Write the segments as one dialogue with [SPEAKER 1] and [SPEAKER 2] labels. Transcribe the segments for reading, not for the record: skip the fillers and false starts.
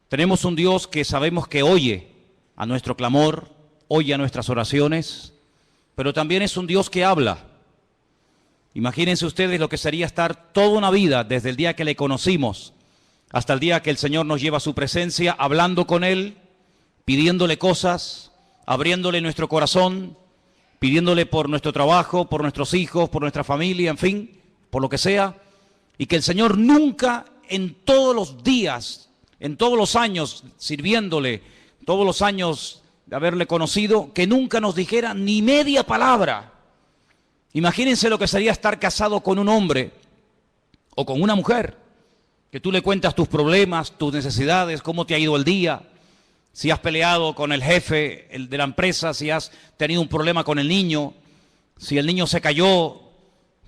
[SPEAKER 1] Tenemos un Dios que sabemos que oye a nuestro clamor, oye a nuestras oraciones, pero también es un Dios que habla. Imagínense ustedes lo que sería estar toda una vida, desde el día que le conocimos hasta el día que el Señor nos lleva a su presencia, hablando con Él, pidiéndole cosas, abriéndole nuestro corazón, pidiéndole por nuestro trabajo, por nuestros hijos, por nuestra familia, en fin, por lo que sea, y que el Señor nunca en todos los días, en todos los años sirviéndole, todos los años de haberle conocido, que nunca nos dijera ni media palabra. Imagínense lo que sería estar casado con un hombre o con una mujer, que tú le cuentas tus problemas, tus necesidades, cómo te ha ido el día, si has peleado con el jefe de la empresa, si has tenido un problema con el niño, si el niño se cayó,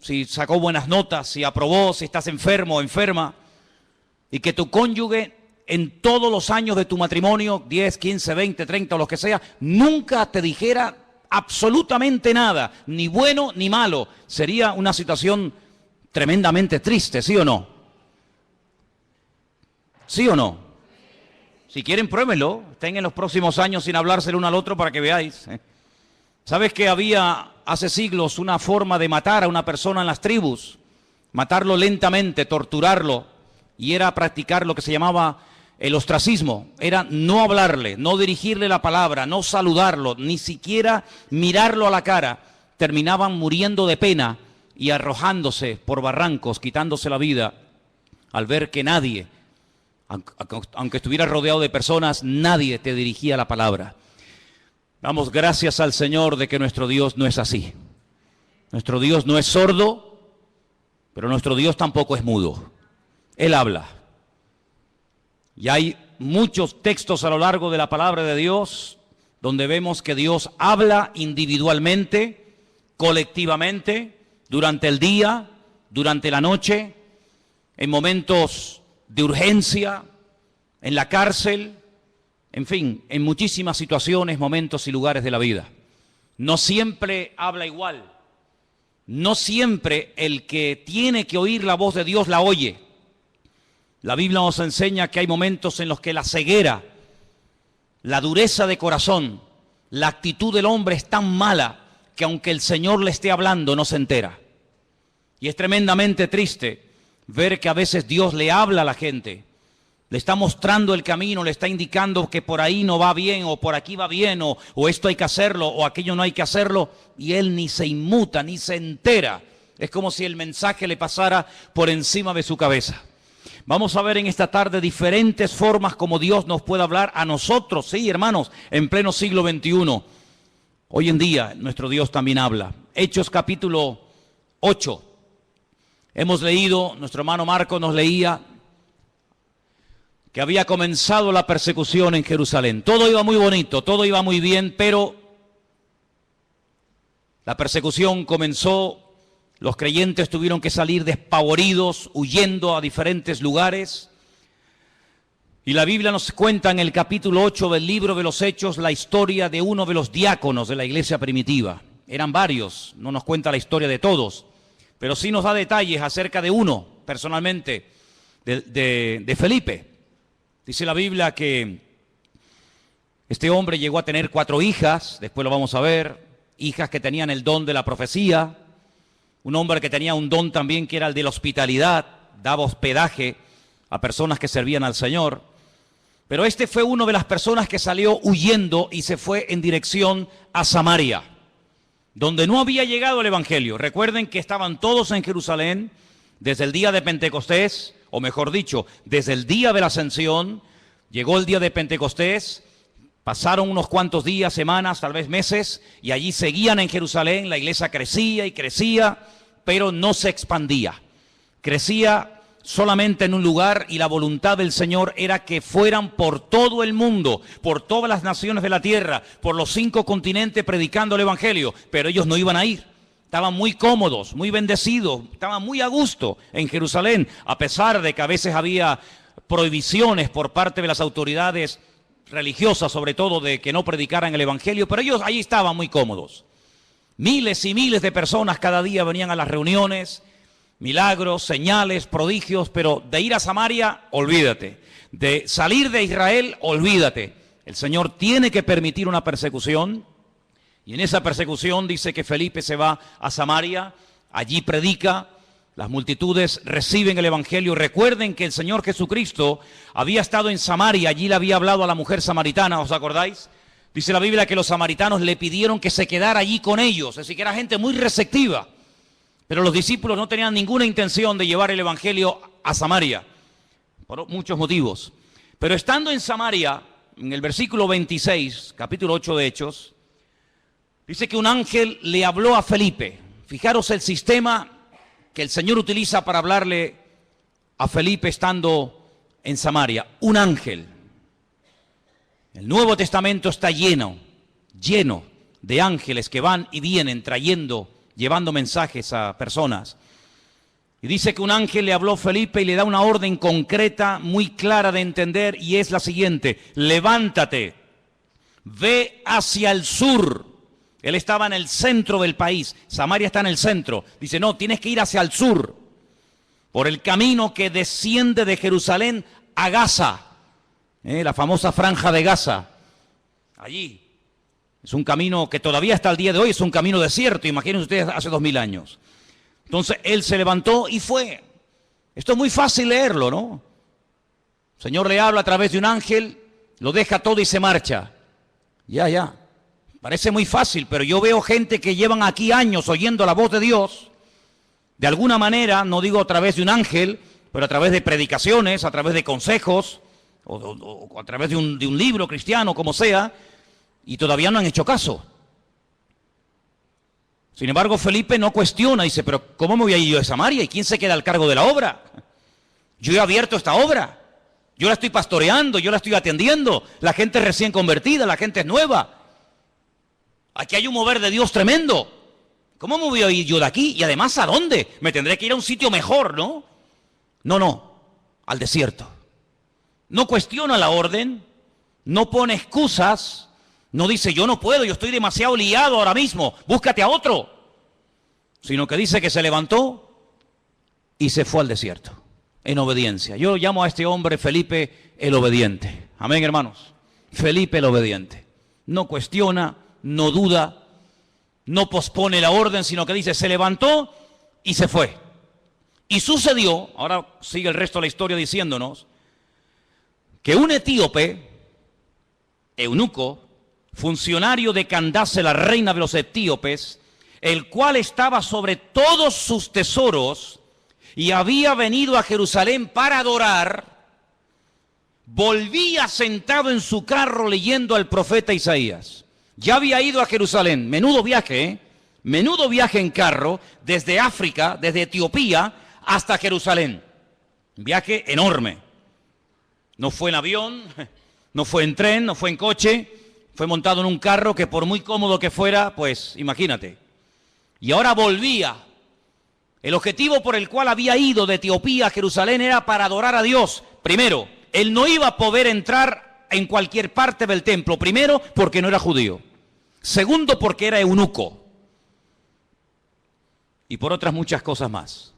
[SPEAKER 1] si sacó buenas notas, si aprobó, si estás enfermo o enferma, y que tu cónyuge en todos los años de tu matrimonio, 10, 15, 20, 30 o lo que sea, nunca te dijera absolutamente nada, ni bueno ni malo. Sería una situación tremendamente triste, ¿sí o no? ¿Sí o no? Si quieren, pruébenlo. Estén en los próximos años sin hablarse el uno al otro para que veáis. ¿Sabes que había hace siglos una forma de matar a una persona en las tribus? Matarlo lentamente, torturarlo. Y era practicar lo que se llamaba el ostracismo. Era no hablarle, no dirigirle la palabra, no saludarlo, ni siquiera mirarlo a la cara. Terminaban muriendo de pena y arrojándose por barrancos, quitándose la vida, al ver que nadie, aunque estuviera rodeado de personas, nadie te dirigía la palabra. Damos gracias al Señor de que nuestro Dios no es así. Nuestro Dios no es sordo, pero nuestro Dios tampoco es mudo. Él habla. Y hay muchos textos a lo largo de la palabra de Dios donde vemos que Dios habla individualmente, colectivamente, durante el día, durante la noche, en momentos de urgencia, en la cárcel, en fin, en muchísimas situaciones, momentos y lugares de la vida. No siempre habla igual. No siempre el que tiene que oír la voz de Dios la oye. La Biblia nos enseña que hay momentos en los que la ceguera, la dureza de corazón, la actitud del hombre es tan mala que aunque el Señor le esté hablando no se entera. Y es tremendamente triste ver que a veces Dios le habla a la gente, le está mostrando el camino, le está indicando que por ahí no va bien, o por aquí va bien, o esto hay que hacerlo, o aquello no hay que hacerlo, y él ni se inmuta, ni se entera. Es como si el mensaje le pasara por encima de su cabeza. Vamos a ver en esta tarde diferentes formas como Dios nos puede hablar a nosotros, sí, hermanos, en pleno siglo XXI. Hoy en día nuestro Dios también habla. Hechos capítulo 8. Hemos leído, nuestro hermano Marco nos leía, que había comenzado la persecución en Jerusalén. Todo iba muy bonito, todo iba muy bien, pero la persecución comenzó. Los creyentes tuvieron que salir despavoridos, huyendo a diferentes lugares. Y la Biblia nos cuenta en el capítulo 8 del libro de los Hechos la historia de uno de los diáconos de la iglesia primitiva. Eran varios, no nos cuenta la historia de todos, pero sí nos da detalles acerca de uno, personalmente, de Felipe. Dice la Biblia que este hombre llegó a tener 4 hijas, después lo vamos a ver, hijas que tenían el don de la profecía. Un hombre que tenía un don también que era el de la hospitalidad, daba hospedaje a personas que servían al Señor. Pero este fue una de las personas que salió huyendo y se fue en dirección a Samaria, donde no había llegado el Evangelio. Recuerden que estaban todos en Jerusalén desde el día de Pentecostés, o mejor dicho, desde el día de la Ascensión. Llegó el día de Pentecostés, pasaron unos cuantos días, semanas, tal vez meses, y allí seguían en Jerusalén. La iglesia crecía y crecía, pero no se expandía. Crecía solamente en un lugar, y la voluntad del Señor era que fueran por todo el mundo, por todas las naciones de la tierra, por los 5 continentes predicando el Evangelio, pero ellos no iban a ir. Estaban muy cómodos, muy bendecidos, estaban muy a gusto en Jerusalén, a pesar de que a veces había prohibiciones por parte de las autoridades religiosas, sobre todo, de que no predicaran el Evangelio, pero ellos allí estaban muy cómodos. Miles y miles de personas cada día venían a las reuniones, milagros, señales, prodigios, pero de ir a Samaria, olvídate. De salir de Israel, olvídate. El Señor tiene que permitir una persecución, y en esa persecución dice que Felipe se va a Samaria, allí predica, las multitudes reciben el evangelio. Recuerden que el Señor Jesucristo había estado en Samaria, allí le había hablado a la mujer samaritana, ¿os acordáis? Dice la Biblia que los samaritanos le pidieron que se quedara allí con ellos, es decir, que era gente muy receptiva. Pero los discípulos no tenían ninguna intención de llevar el evangelio a Samaria, por muchos motivos. Pero estando en Samaria, en el versículo 26, capítulo 8 de Hechos, dice que un ángel le habló a Felipe. Fijaros el sistema que el Señor utiliza para hablarle a Felipe estando en Samaria. Un ángel. El Nuevo Testamento está lleno de ángeles que van y vienen llevando mensajes a personas. Y dice que un ángel le habló a Felipe y le da una orden concreta, muy clara de entender, y es la siguiente: levántate, ve hacia el sur. Él estaba en el centro del país, Samaria está en el centro. Dice, no, tienes que ir hacia el sur, por el camino que desciende de Jerusalén a Gaza, la famosa franja de Gaza. Allí es un camino que todavía hasta el día de hoy es un camino desierto, imagínense ustedes hace 2000 años. Entonces él se levantó y fue. Esto es muy fácil leerlo, ¿no? El Señor le habla a través de un ángel, lo deja todo y se marcha. Ya. Parece muy fácil, pero yo veo gente que llevan aquí años oyendo la voz de Dios, de alguna manera, no digo a través de un ángel, pero a través de predicaciones, a través de consejos, o a través de un libro cristiano, como sea, y todavía no han hecho caso. Sin embargo, Felipe no cuestiona, dice, pero ¿cómo me voy a ir yo a Samaria? ¿Y quién se queda al cargo de la obra? Yo he abierto esta obra, yo la estoy pastoreando, yo la estoy atendiendo, la gente es recién convertida, la gente es nueva. Aquí hay un mover de Dios tremendo. ¿Cómo me voy a ir yo de aquí? Y además, ¿a dónde? Me tendré que ir a un sitio mejor, ¿no? No, al desierto. No cuestiona la orden, no pone excusas, no dice yo no puedo, yo estoy demasiado liado ahora mismo, búscate a otro. Sino que dice que se levantó y se fue al desierto, en obediencia. Yo llamo a este hombre Felipe el obediente. Amén, hermanos. Felipe el obediente. No cuestiona, no duda, no pospone la orden, sino que dice, se levantó y se fue. Y sucedió, ahora sigue el resto de la historia diciéndonos, que un etíope, eunuco, funcionario de Candace, la reina de los etíopes, el cual estaba sobre todos sus tesoros y había venido a Jerusalén para adorar, volvía sentado en su carro leyendo al profeta Isaías. Ya había ido a Jerusalén, menudo viaje en carro, desde África, desde Etiopía hasta Jerusalén. Viaje enorme. No fue en avión, no fue en tren, no fue en coche, fue montado en un carro que por muy cómodo que fuera, pues imagínate. Y ahora volvía. El objetivo por el cual había ido de Etiopía a Jerusalén era para adorar a Dios. Primero, él no iba a poder entrar en cualquier parte del templo. Primero, porque no era judío. Segundo, porque era eunuco. Y por otras muchas cosas más.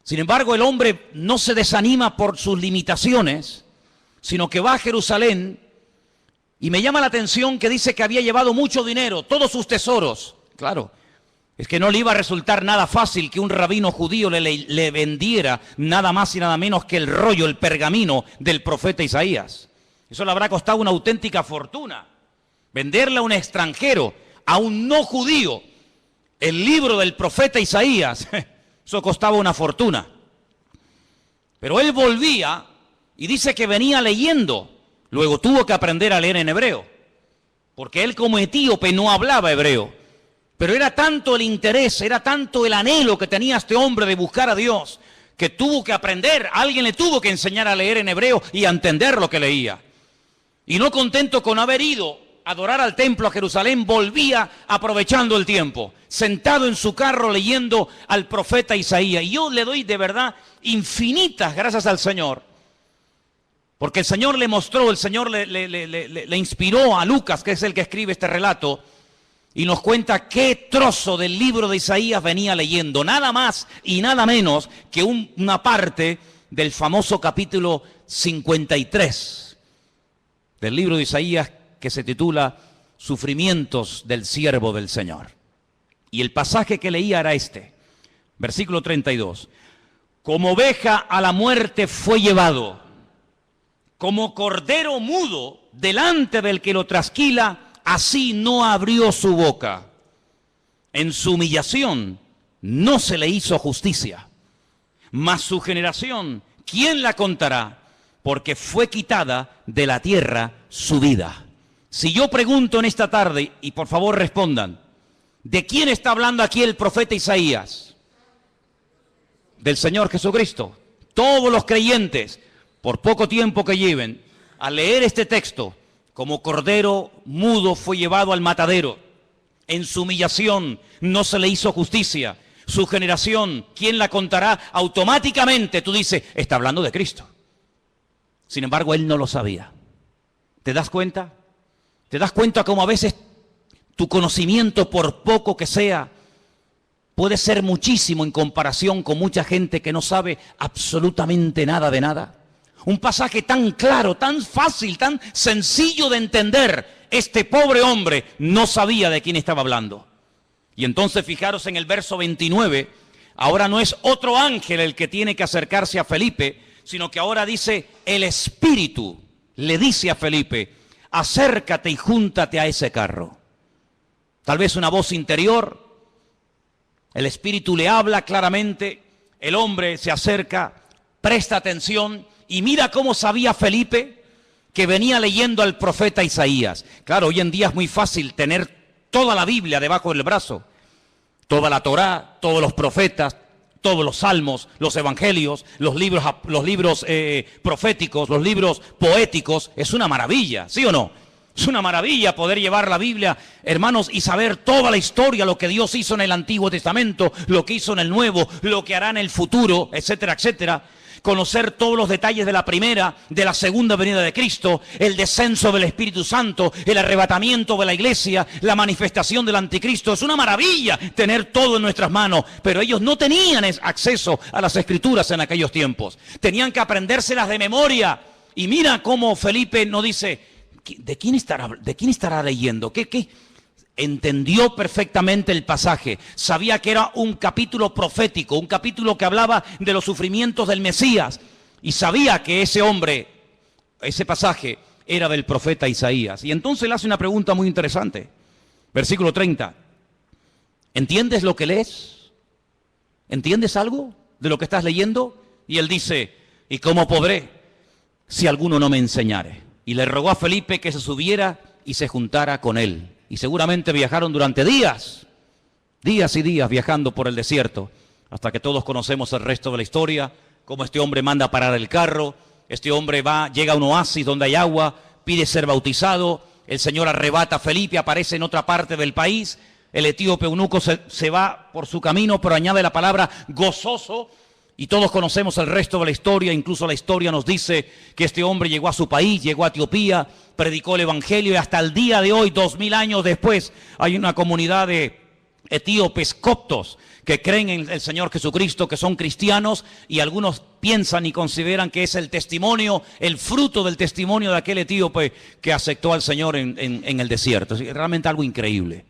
[SPEAKER 1] Sin embargo, el hombre no se desanima por sus limitaciones, sino que va a Jerusalén, y me llama la atención que dice que había llevado mucho dinero, todos sus tesoros. Claro, es que no le iba a resultar nada fácil que un rabino judío le vendiera nada más y nada menos que el rollo, el pergamino del profeta Isaías. Eso le habrá costado una auténtica fortuna. Venderle a un extranjero, a un no judío, el libro del profeta Isaías, eso costaba una fortuna. Pero él volvía y dice que venía leyendo. Luego tuvo que aprender a leer en hebreo, porque él como etíope no hablaba hebreo. Pero era tanto el interés, era tanto el anhelo que tenía este hombre de buscar a Dios, que tuvo que aprender, alguien le tuvo que enseñar a leer en hebreo y a entender lo que leía. Y no contento con haber ido a adorar al templo a Jerusalén, volvía aprovechando el tiempo, sentado en su carro leyendo al profeta Isaías. Y yo le doy de verdad infinitas gracias al Señor, porque el Señor le mostró, el Señor le inspiró a Lucas, que es el que escribe este relato, y nos cuenta qué trozo del libro de Isaías venía leyendo. Nada más y nada menos que una parte del famoso capítulo 53 del libro de Isaías, que se titula Sufrimientos del siervo del Señor. Y el pasaje que leía era este, versículo 32. Como oveja a la muerte fue llevado, como cordero mudo delante del que lo trasquila, así no abrió su boca. En su humillación no se le hizo justicia. Mas su generación, ¿quién la contará? Porque fue quitada de la tierra su vida. Si yo pregunto en esta tarde, y por favor respondan, ¿de quién está hablando aquí el profeta Isaías? Del Señor Jesucristo. Todos los creyentes, por poco tiempo que lleven, al leer este texto, como cordero mudo fue llevado al matadero. En su humillación no se le hizo justicia. Su generación, ¿quién la contará? Automáticamente tú dices, está hablando de Cristo. Sin embargo, él no lo sabía. ¿Te das cuenta? ¿Te das cuenta cómo a veces tu conocimiento, por poco que sea, puede ser muchísimo en comparación con mucha gente que no sabe absolutamente nada de nada? Un pasaje tan claro, tan fácil, tan sencillo de entender. Este pobre hombre no sabía de quién estaba hablando. Y entonces fijaros en el verso 29, ahora no es otro ángel el que tiene que acercarse a Felipe, sino que ahora dice, el Espíritu le dice a Felipe, acércate y júntate a ese carro. Tal vez una voz interior, el Espíritu le habla claramente, el hombre se acerca, presta atención y mira cómo sabía Felipe que venía leyendo al profeta Isaías. Claro, hoy en día es muy fácil tener toda la Biblia debajo del brazo, toda la Torá, todos los profetas, todos los salmos, los evangelios, los libros proféticos, los libros poéticos. Es una maravilla, ¿sí o no? Es una maravilla poder llevar la Biblia, hermanos, y saber toda la historia, lo que Dios hizo en el Antiguo Testamento, lo que hizo en el Nuevo, lo que hará en el futuro, etcétera, etcétera. Conocer todos los detalles de la primera, de la segunda venida de Cristo, el descenso del Espíritu Santo, el arrebatamiento de la iglesia, la manifestación del anticristo. Es una maravilla tener todo en nuestras manos, pero ellos no tenían acceso a las Escrituras en aquellos tiempos. Tenían que aprendérselas de memoria. Y mira cómo Felipe nos dice, ¿de quién estará leyendo? ¿Qué? Entendió perfectamente el pasaje, sabía que era un capítulo profético, un capítulo que hablaba de los sufrimientos del Mesías, y sabía que ese hombre, ese pasaje, era del profeta Isaías. Y entonces le hace una pregunta muy interesante. Versículo 30. ¿Entiendes lo que lees? ¿Entiendes algo de lo que estás leyendo? Y él dice, ¿y cómo podré si alguno no me enseñare? Y le rogó a Felipe que se subiera y se juntara con él. Y seguramente viajaron durante días y días viajando por el desierto, hasta que todos conocemos el resto de la historia, cómo este hombre manda parar el carro, este hombre llega a un oasis donde hay agua, pide ser bautizado, el Señor arrebata a Felipe, aparece en otra parte del país, el etíope eunuco se va por su camino, pero añade la palabra gozoso, y todos conocemos el resto de la historia. Incluso la historia nos dice que este hombre llegó a su país, llegó a Etiopía, predicó el evangelio, y hasta el día de hoy, 2000 años después, hay una comunidad de etíopes coptos que creen en el Señor Jesucristo, que son cristianos, y algunos piensan y consideran que es el testimonio, el fruto del testimonio de aquel etíope que aceptó al Señor en el desierto. Es realmente algo increíble.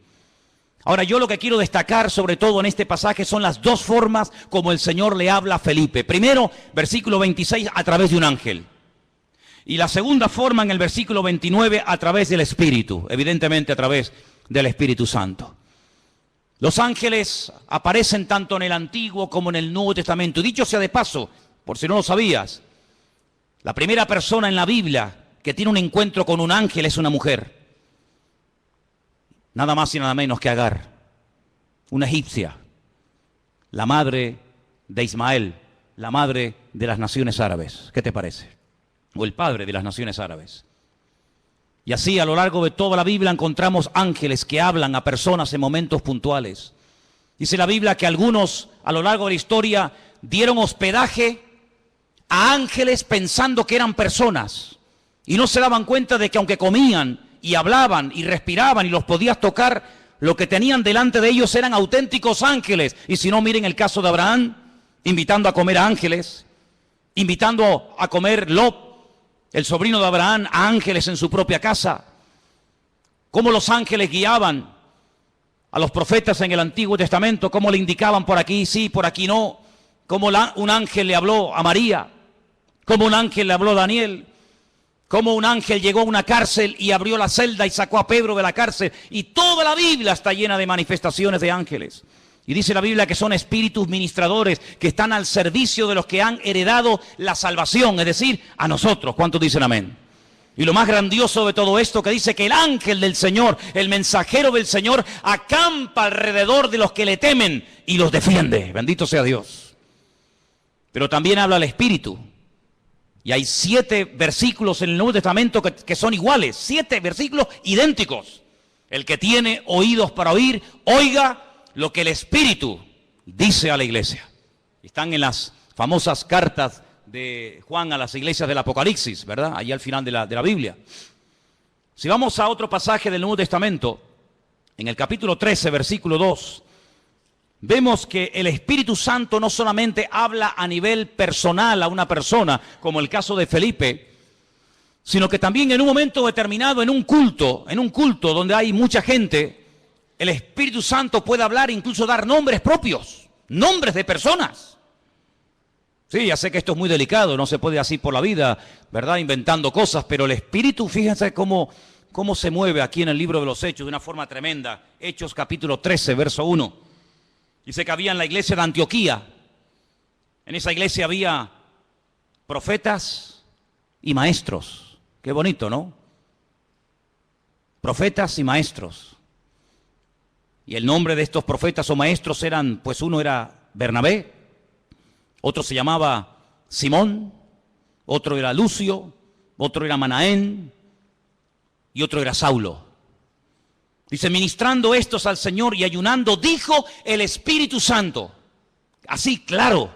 [SPEAKER 1] Ahora, yo lo que quiero destacar sobre todo en este pasaje son las dos formas como el Señor le habla a Felipe. Primero, versículo 26, a través de un ángel. Y la segunda forma en el versículo 29, a través del Espíritu, evidentemente a través del Espíritu Santo. Los ángeles aparecen tanto en el Antiguo como en el Nuevo Testamento. Y dicho sea de paso, por si no lo sabías, la primera persona en la Biblia que tiene un encuentro con un ángel es una mujer. Nada más y nada menos que Agar, una egipcia, la madre de Ismael, la madre de las naciones árabes. ¿Qué te parece? O el padre de las naciones árabes. Y así a lo largo de toda la Biblia encontramos ángeles que hablan a personas en momentos puntuales. Dice la Biblia que algunos a lo largo de la historia dieron hospedaje a ángeles pensando que eran personas. Y no se daban cuenta de que aunque comían y hablaban y respiraban y los podías tocar, Lo que tenían delante de ellos eran auténticos ángeles. Y si no, miren el caso de Abraham, invitando a comer a ángeles, invitando a comer Lot, el sobrino de Abraham, a ángeles en su propia casa. Cómo los ángeles guiaban a los profetas en el Antiguo Testamento, cómo le indicaban por aquí sí, por aquí no. Cómo un ángel le habló a María, cómo un ángel le habló a Daniel, cómo un ángel llegó a una cárcel y abrió la celda y sacó a Pedro de la cárcel. Y toda la Biblia está llena de manifestaciones de ángeles. Y dice la Biblia que son espíritus ministradores que están al servicio de los que han heredado la salvación, es decir, a nosotros. ¿Cuántos dicen amén? Y lo más grandioso de todo esto que dice que el ángel del Señor, el mensajero del Señor, acampa alrededor de los que le temen y los defiende. Bendito sea Dios. Pero también habla el Espíritu. Y hay 7 versículos en el Nuevo Testamento que son iguales, 7 versículos idénticos. El que tiene oídos para oír, oiga lo que el Espíritu dice a la iglesia. Están en las famosas cartas de Juan a las iglesias del Apocalipsis, ¿verdad? Allí al final de la Biblia. Si vamos a otro pasaje del Nuevo Testamento, en el capítulo 13, versículo 2, vemos que el Espíritu Santo no solamente habla a nivel personal a una persona, como el caso de Felipe, sino que también en un momento determinado, en un culto donde hay mucha gente, el Espíritu Santo puede hablar e incluso dar nombres propios, nombres de personas. Sí, ya sé que esto es muy delicado, no se puede así por la vida, ¿verdad? Inventando cosas, pero el Espíritu, fíjense cómo se mueve aquí en el libro de los Hechos de una forma tremenda. Hechos capítulo 13, verso 1. Dice que había en la iglesia de Antioquía, en esa iglesia había profetas y maestros. Qué bonito, ¿no? Profetas y maestros. Y el nombre de estos profetas o maestros eran, pues uno era Bernabé, otro se llamaba Simón, otro era Lucio, otro era Manaén y otro era Saulo. Dice, ministrando estos al Señor y ayunando, dijo el Espíritu Santo, así claro,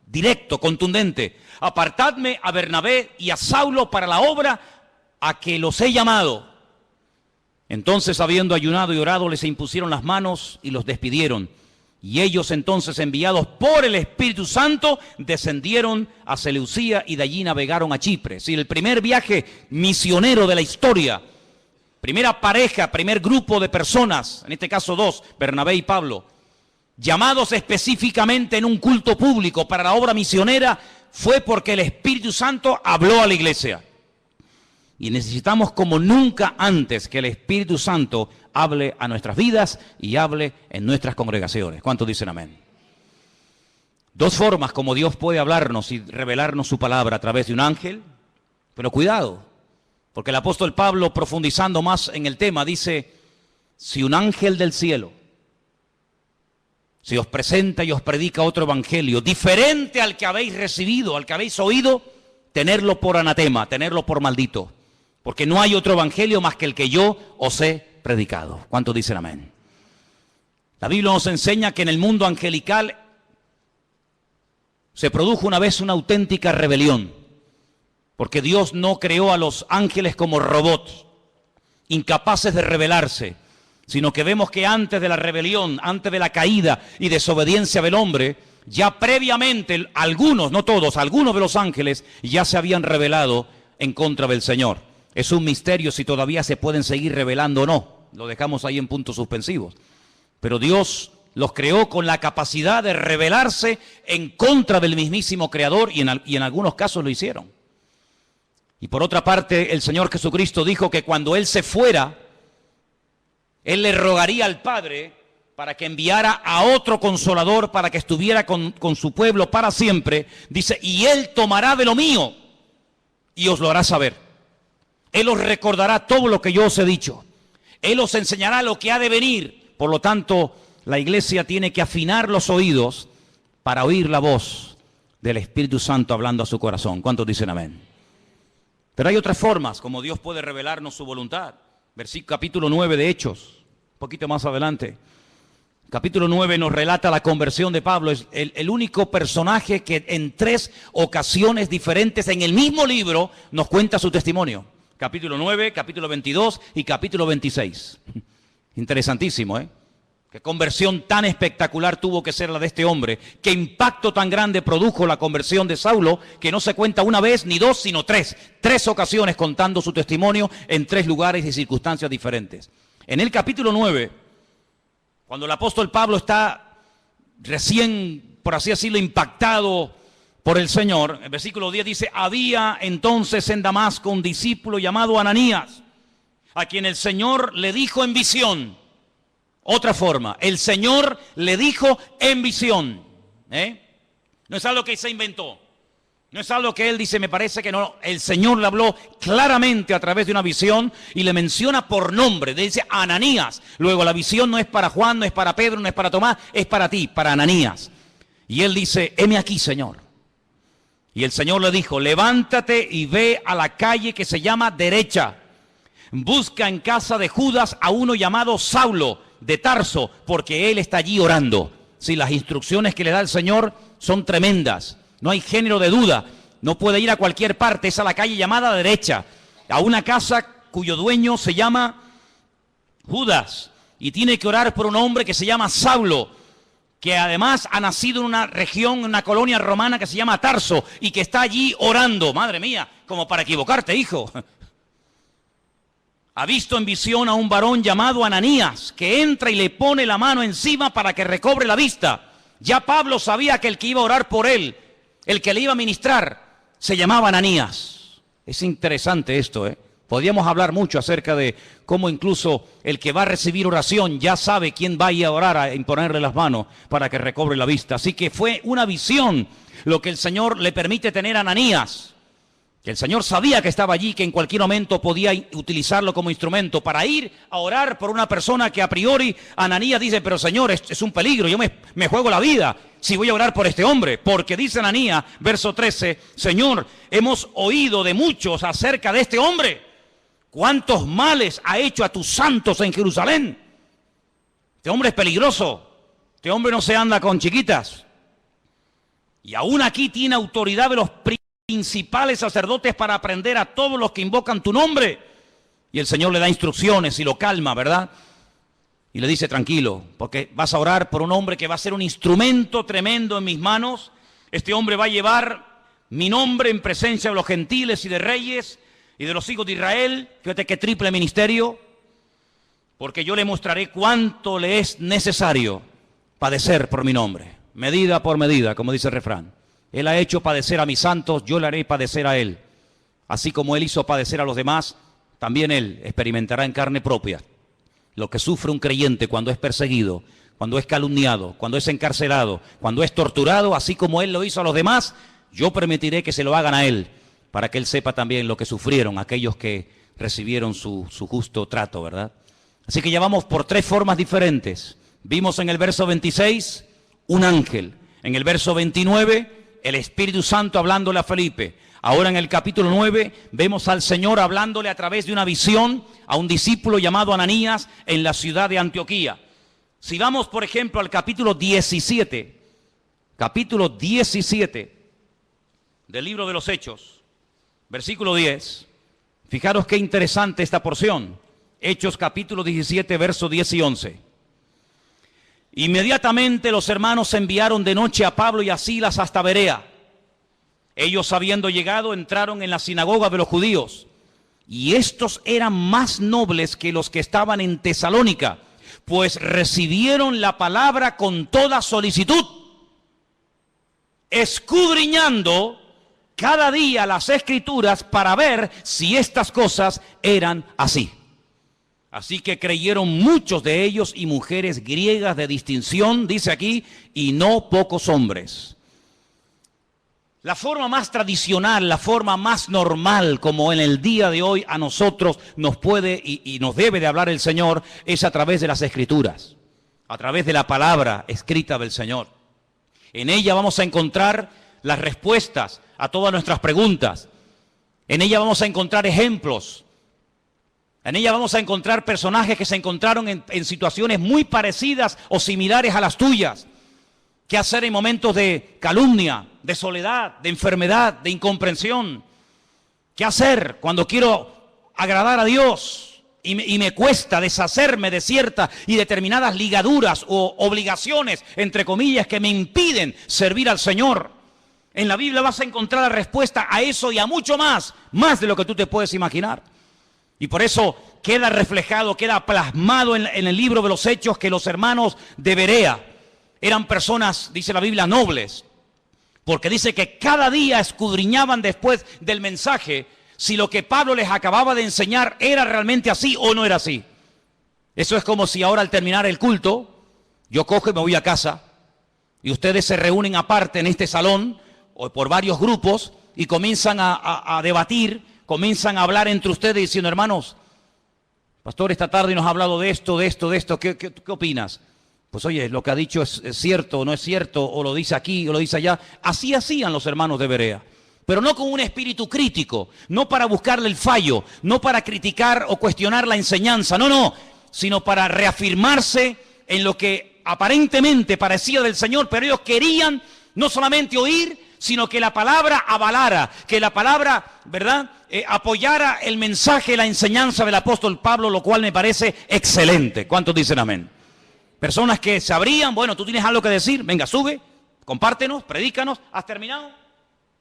[SPEAKER 1] directo, contundente, apartadme a Bernabé y a Saulo para la obra a que los he llamado. Entonces, habiendo ayunado y orado, les impusieron las manos y los despidieron. Y ellos entonces, enviados por el Espíritu Santo, descendieron a Seleucía y de allí navegaron a Chipre. Sí, el primer viaje misionero de la historia, primera pareja, primer grupo de personas, en este caso 2, Bernabé y Pablo, llamados específicamente en un culto público para la obra misionera, fue porque el Espíritu Santo habló a la iglesia. Y necesitamos como nunca antes que el Espíritu Santo hable a nuestras vidas y hable en nuestras congregaciones. ¿Cuántos dicen amén? 2 formas como Dios puede hablarnos y revelarnos su palabra a través de un ángel. Pero cuidado, porque el apóstol Pablo, profundizando más en el tema, dice, si un ángel del cielo se os presenta y os predica otro evangelio diferente al que habéis recibido, al que habéis oído, tenerlo por anatema, tenerlo por maldito. Porque no hay otro evangelio más que el que yo os he predicado. ¿Cuántos dicen amén? La Biblia nos enseña que en el mundo angelical se produjo una vez una auténtica rebelión. Porque Dios no creó a los ángeles como robots, incapaces de rebelarse, sino que vemos que antes de la rebelión, antes de la caída y desobediencia del hombre, ya previamente algunos, no todos, algunos de los ángeles ya se habían rebelado en contra del Señor. Es un misterio si todavía se pueden seguir rebelando o no. Lo dejamos ahí en puntos suspensivos. Pero Dios los creó con la capacidad de rebelarse en contra del mismísimo Creador y en algunos casos lo hicieron. Y por otra parte, el Señor Jesucristo dijo que cuando Él se fuera, Él le rogaría al Padre para que enviara a otro Consolador para que estuviera con su pueblo para siempre. Dice, y Él tomará de lo mío y os lo hará saber. Él os recordará todo lo que yo os he dicho. Él os enseñará lo que ha de venir. Por lo tanto, la iglesia tiene que afinar los oídos para oír la voz del Espíritu Santo hablando a su corazón. ¿Cuántos dicen amén? Pero hay otras formas como Dios puede revelarnos su voluntad. Capítulo 9 de Hechos, un poquito más adelante. Capítulo 9 nos relata la conversión de Pablo. Es el único personaje que en 3 ocasiones diferentes en el mismo libro nos cuenta su testimonio. Capítulo 9, capítulo 22 y capítulo 26. Interesantísimo, ¿eh? Qué conversión tan espectacular tuvo que ser la de este hombre. Qué impacto tan grande produjo la conversión de Saulo, que no se cuenta una vez ni dos, sino tres. 3 ocasiones contando su testimonio en 3 lugares y circunstancias diferentes. En el capítulo 9, cuando el apóstol Pablo está recién, por así decirlo, impactado por el Señor, el versículo 10 dice: había entonces en Damasco un discípulo llamado Ananías, a quien el Señor le dijo en visión. Otra forma, el Señor le dijo en visión. No es algo que se inventó. No es algo que él dice, me parece que no. El Señor le habló claramente a través de una visión y le menciona por nombre. Le dice Ananías. Luego la visión no es para Juan, no es para Pedro, no es para Tomás, es para ti, para Ananías. Y él dice: heme aquí, Señor. Y el Señor le dijo: levántate y ve a la calle que se llama Derecha. Busca en casa de Judas a uno llamado Saulo de Tarso, porque él está allí orando. Sí, las instrucciones que le da el Señor son tremendas. No hay género de duda. No puede ir a cualquier parte. Es a la calle llamada Derecha, a una casa cuyo dueño se llama Judas. Y tiene que orar por un hombre que se llama Saulo, que además ha nacido en una región, en una colonia romana que se llama Tarso, y que está allí orando. Madre mía, como para equivocarte, hijo. Ha visto en visión a un varón llamado Ananías, que entra y le pone la mano encima para que recobre la vista. Ya Pablo sabía que el que iba a orar por él, el que le iba a ministrar, se llamaba Ananías. Es interesante esto, ¿eh? Podríamos hablar mucho acerca de cómo incluso el que va a recibir oración ya sabe quién va a ir a orar, a imponerle las manos para que recobre la vista. Así que fue una visión lo que el Señor le permite tener a Ananías. Que el Señor sabía que estaba allí, que en cualquier momento podía utilizarlo como instrumento para ir a orar por una persona que a priori Ananías dice: pero Señor, es un peligro, yo me juego la vida si voy a orar por este hombre. Porque dice Ananías, verso 13, Señor, hemos oído de muchos acerca de este hombre. ¿Cuántos males ha hecho a tus santos en Jerusalén? Este hombre es peligroso, este hombre no se anda con chiquitas. Y aún aquí tiene autoridad de los principales sacerdotes para aprender a todos los que invocan tu nombre. Y el Señor le da instrucciones y lo calma, ¿verdad? Y le dice: tranquilo, porque vas a orar por un hombre que va a ser un instrumento tremendo en mis manos. Este hombre va a llevar mi nombre en presencia de los gentiles y de reyes y de los hijos de Israel. Fíjate qué triple ministerio. Porque yo le mostraré cuánto le es necesario padecer por mi nombre. Medida por medida, como dice el refrán. Él ha hecho padecer a mis santos, yo le haré padecer a él. Así como él hizo padecer a los demás, también él experimentará en carne propia lo que sufre un creyente cuando es perseguido, cuando es calumniado, cuando es encarcelado, cuando es torturado. Así como él lo hizo a los demás, yo permitiré que se lo hagan a él, para que él sepa también lo que sufrieron aquellos que recibieron su justo trato, ¿verdad? Así que ya vamos por 3 formas diferentes. Vimos en el verso 26 un ángel, en el verso 29 el Espíritu Santo hablándole a Felipe. Ahora en el capítulo 9 vemos al Señor hablándole a través de una visión a un discípulo llamado Ananías en la ciudad de Antioquía. Si vamos, por ejemplo, al capítulo 17 del libro de los Hechos, versículo 10, fijaros qué interesante esta porción. Hechos capítulo 17, versos 10 y 11. Inmediatamente los hermanos enviaron de noche a Pablo y a Silas hasta Berea. Ellos, habiendo llegado, entraron en la sinagoga de los judíos. Y estos eran más nobles que los que estaban en Tesalónica, pues recibieron la palabra con toda solicitud, escudriñando cada día las Escrituras para ver si estas cosas eran así. Así que creyeron muchos de ellos y mujeres griegas de distinción, dice aquí, y no pocos hombres. La forma más tradicional, la forma más normal, como en el día de hoy a nosotros nos puede y nos debe de hablar el Señor, es a través de las Escrituras, a través de la palabra escrita del Señor. En ella vamos a encontrar las respuestas a todas nuestras preguntas. En ella vamos a encontrar ejemplos. En ella vamos a encontrar personajes que se encontraron en situaciones muy parecidas o similares a las tuyas. ¿Qué hacer en momentos de calumnia, de soledad, de enfermedad, de incomprensión? ¿Qué hacer cuando quiero agradar a Dios? y me cuesta deshacerme de ciertas y determinadas ligaduras o obligaciones, entre comillas, que me impiden servir al Señor. En la Biblia vas a encontrar la respuesta a eso y a mucho más de lo que tú te puedes imaginar. Y por eso queda reflejado, queda plasmado en el libro de los Hechos que los hermanos de Berea eran personas, dice la Biblia, nobles. Porque dice que cada día escudriñaban después del mensaje si lo que Pablo les acababa de enseñar era realmente así o no era así. Eso es como si ahora al terminar el culto, yo cojo y me voy a casa y ustedes se reúnen aparte en este salón o por varios grupos y comienzan a debatir, comienzan a hablar entre ustedes diciendo, hermanos, pastor, esta tarde nos ha hablado de esto, ¿qué opinas? Pues oye, lo que ha dicho es cierto o no es cierto, o lo dice aquí o lo dice allá. Así hacían los hermanos de Berea. Pero no con un espíritu crítico, no para buscarle el fallo, no para criticar o cuestionar la enseñanza, no, sino para reafirmarse en lo que aparentemente parecía del Señor, pero ellos querían no solamente oír, sino que la palabra avalara, que la palabra, ¿verdad?, apoyara el mensaje, la enseñanza del apóstol Pablo, lo cual me parece excelente. ¿Cuántos dicen amén? Personas que se abrían, bueno, tú tienes algo que decir, venga, sube, compártenos, predícanos, ¿has terminado?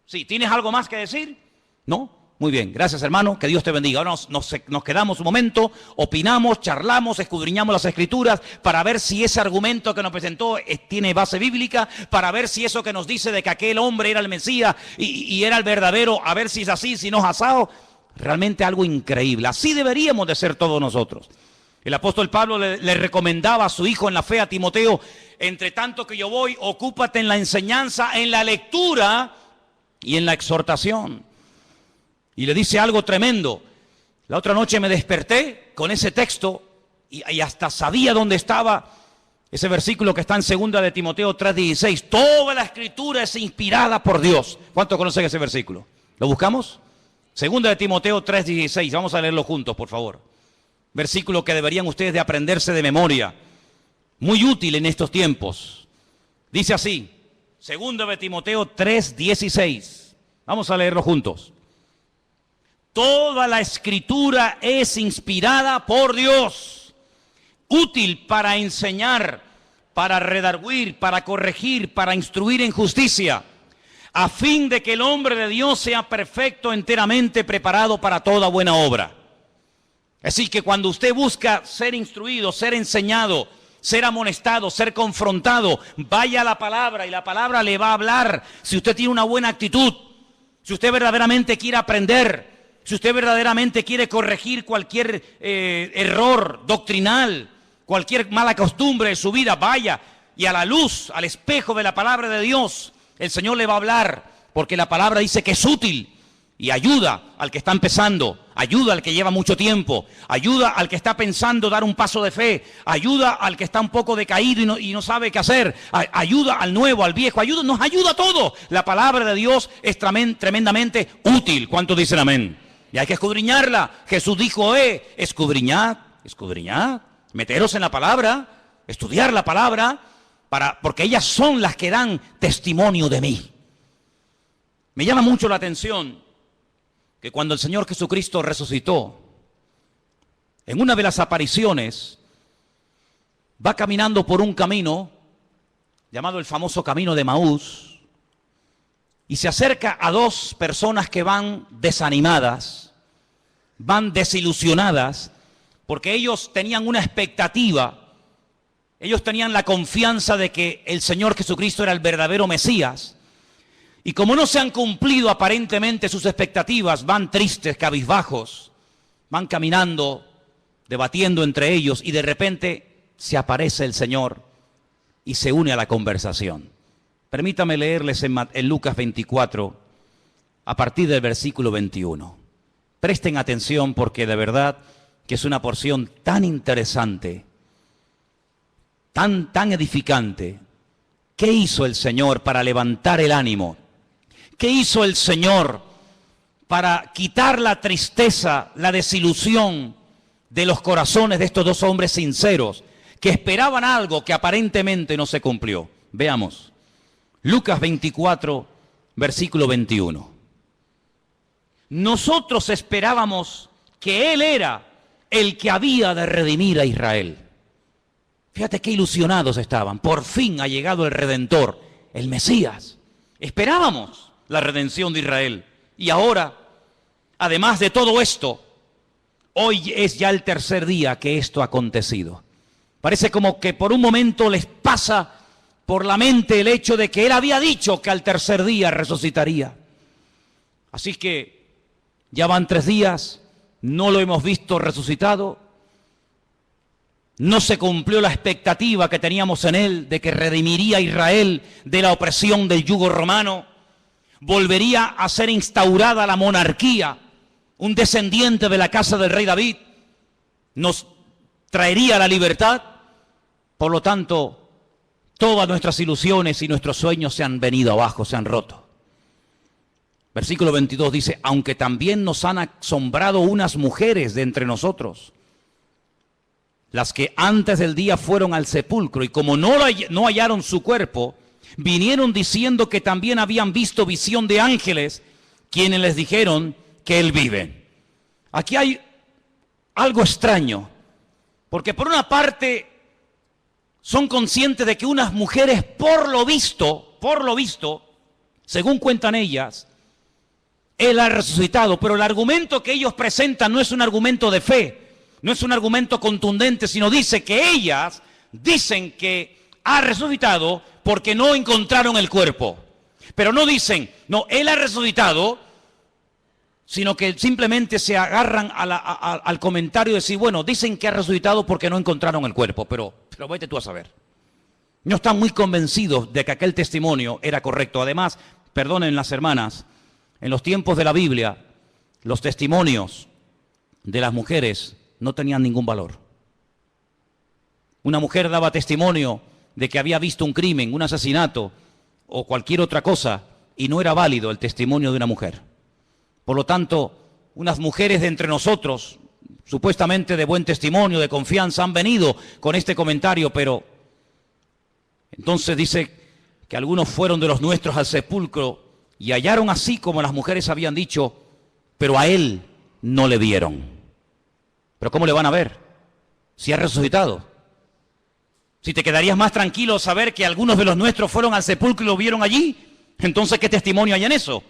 [SPEAKER 1] Sí, ¿tienes algo más que decir? ¿No? Muy bien, gracias hermano, que Dios te bendiga. Ahora nos quedamos un momento, opinamos, charlamos, escudriñamos las Escrituras para ver si ese argumento que nos presentó tiene base bíblica, para ver si eso que nos dice de que aquel hombre era el Mesías y era el verdadero, a ver si es así, si no es asado. Realmente algo increíble, así deberíamos de ser todos nosotros. El apóstol Pablo le recomendaba a su hijo en la fe, a Timoteo, entre tanto que yo voy, ocúpate en la enseñanza, en la lectura y en la exhortación. Y le dice algo tremendo. La otra noche me desperté con ese texto y hasta sabía dónde estaba ese versículo que está en 2 de Timoteo 3:16. Toda la Escritura es inspirada por Dios. ¿Cuántos conocen ese versículo? ¿Lo buscamos? 2 de Timoteo 3:16. Vamos a leerlo juntos, por favor. Versículo que deberían ustedes de aprenderse de memoria. Muy útil en estos tiempos. Dice así, 2 de Timoteo 3:16. Vamos a leerlo juntos. Toda la Escritura es inspirada por Dios, útil para enseñar, para redarguir, para corregir, para instruir en justicia, a fin de que el hombre de Dios sea perfecto, enteramente preparado para toda buena obra. Así que cuando usted busca ser instruido, ser enseñado, ser amonestado, ser confrontado, vaya a la palabra y la palabra le va a hablar. Si usted tiene una buena actitud, si usted verdaderamente quiere aprender, si usted verdaderamente quiere corregir cualquier error doctrinal, cualquier mala costumbre de su vida, vaya y a la luz, al espejo de la palabra de Dios, el Señor le va a hablar, porque la palabra dice que es útil y ayuda al que está empezando, ayuda al que lleva mucho tiempo, ayuda al que está pensando dar un paso de fe, ayuda al que está un poco decaído y no sabe qué hacer, ayuda al nuevo, al viejo, nos ayuda a todos. La palabra de Dios es tremendamente útil. ¿Cuántos dicen amén? Y hay que escudriñarla. Jesús dijo, escudriñad, meteros en la palabra, estudiar la palabra, porque ellas son las que dan testimonio de mí. Me llama mucho la atención que cuando el Señor Jesucristo resucitó, en una de las apariciones, va caminando por un camino llamado el famoso camino de Emaús, y se acerca a dos personas que van desanimadas, van desilusionadas, porque ellos tenían una expectativa, ellos tenían la confianza de que el Señor Jesucristo era el verdadero Mesías, y como no se han cumplido aparentemente sus expectativas, van tristes, cabizbajos, van caminando, debatiendo entre ellos, y de repente se aparece el Señor y se une a la conversación. Permítame leerles en Lucas 24, a partir del versículo 21. Presten atención porque de verdad que es una porción tan interesante, tan edificante. ¿Qué hizo el Señor para levantar el ánimo? ¿Qué hizo el Señor para quitar la tristeza, la desilusión de los corazones de estos dos hombres sinceros que esperaban algo que aparentemente no se cumplió? Veamos. Lucas 24, versículo 21. Nosotros esperábamos que Él era el que había de redimir a Israel. Fíjate qué ilusionados estaban. Por fin ha llegado el Redentor, el Mesías. Esperábamos la redención de Israel. Y ahora, además de todo esto, hoy es ya el tercer día que esto ha acontecido. Parece como que por un momento les pasa por la mente el hecho de que él había dicho que al tercer día resucitaría. Así que ya van 3 días, no lo hemos visto resucitado. No se cumplió la expectativa que teníamos en él de que redimiría a Israel de la opresión del yugo romano. Volvería a ser instaurada la monarquía. Un descendiente de la casa del rey David nos traería la libertad. Por lo tanto, todas nuestras ilusiones y nuestros sueños se han venido abajo, se han roto. Versículo 22 dice, aunque también nos han asombrado unas mujeres de entre nosotros, las que antes del día fueron al sepulcro y como no hallaron su cuerpo, vinieron diciendo que también habían visto visión de ángeles, quienes les dijeron que él vive. Aquí hay algo extraño, porque por una parte son conscientes de que unas mujeres por lo visto, según cuentan ellas, él ha resucitado, pero el argumento que ellos presentan no es un argumento de fe, no es un argumento contundente, sino dice que ellas dicen que ha resucitado porque no encontraron el cuerpo. Pero no dicen, no, él ha resucitado, sino que simplemente se agarran al comentario de decir, bueno, dicen que ha resucitado porque no encontraron el cuerpo, pero vete tú a saber. No están muy convencidos de que aquel testimonio era correcto. Además, perdonen las hermanas, en los tiempos de la Biblia, los testimonios de las mujeres no tenían ningún valor. Una mujer daba testimonio de que había visto un crimen, un asesinato o cualquier otra cosa y no era válido el testimonio de una mujer. Por lo tanto, unas mujeres de entre nosotros, supuestamente de buen testimonio, de confianza, han venido con este comentario, pero entonces dice que algunos fueron de los nuestros al sepulcro y hallaron así como las mujeres habían dicho, pero a él no le vieron. ¿Pero cómo le van a ver si ha resucitado? Si te quedarías más tranquilo saber que algunos de los nuestros fueron al sepulcro y lo vieron allí, entonces ¿qué testimonio hay en eso?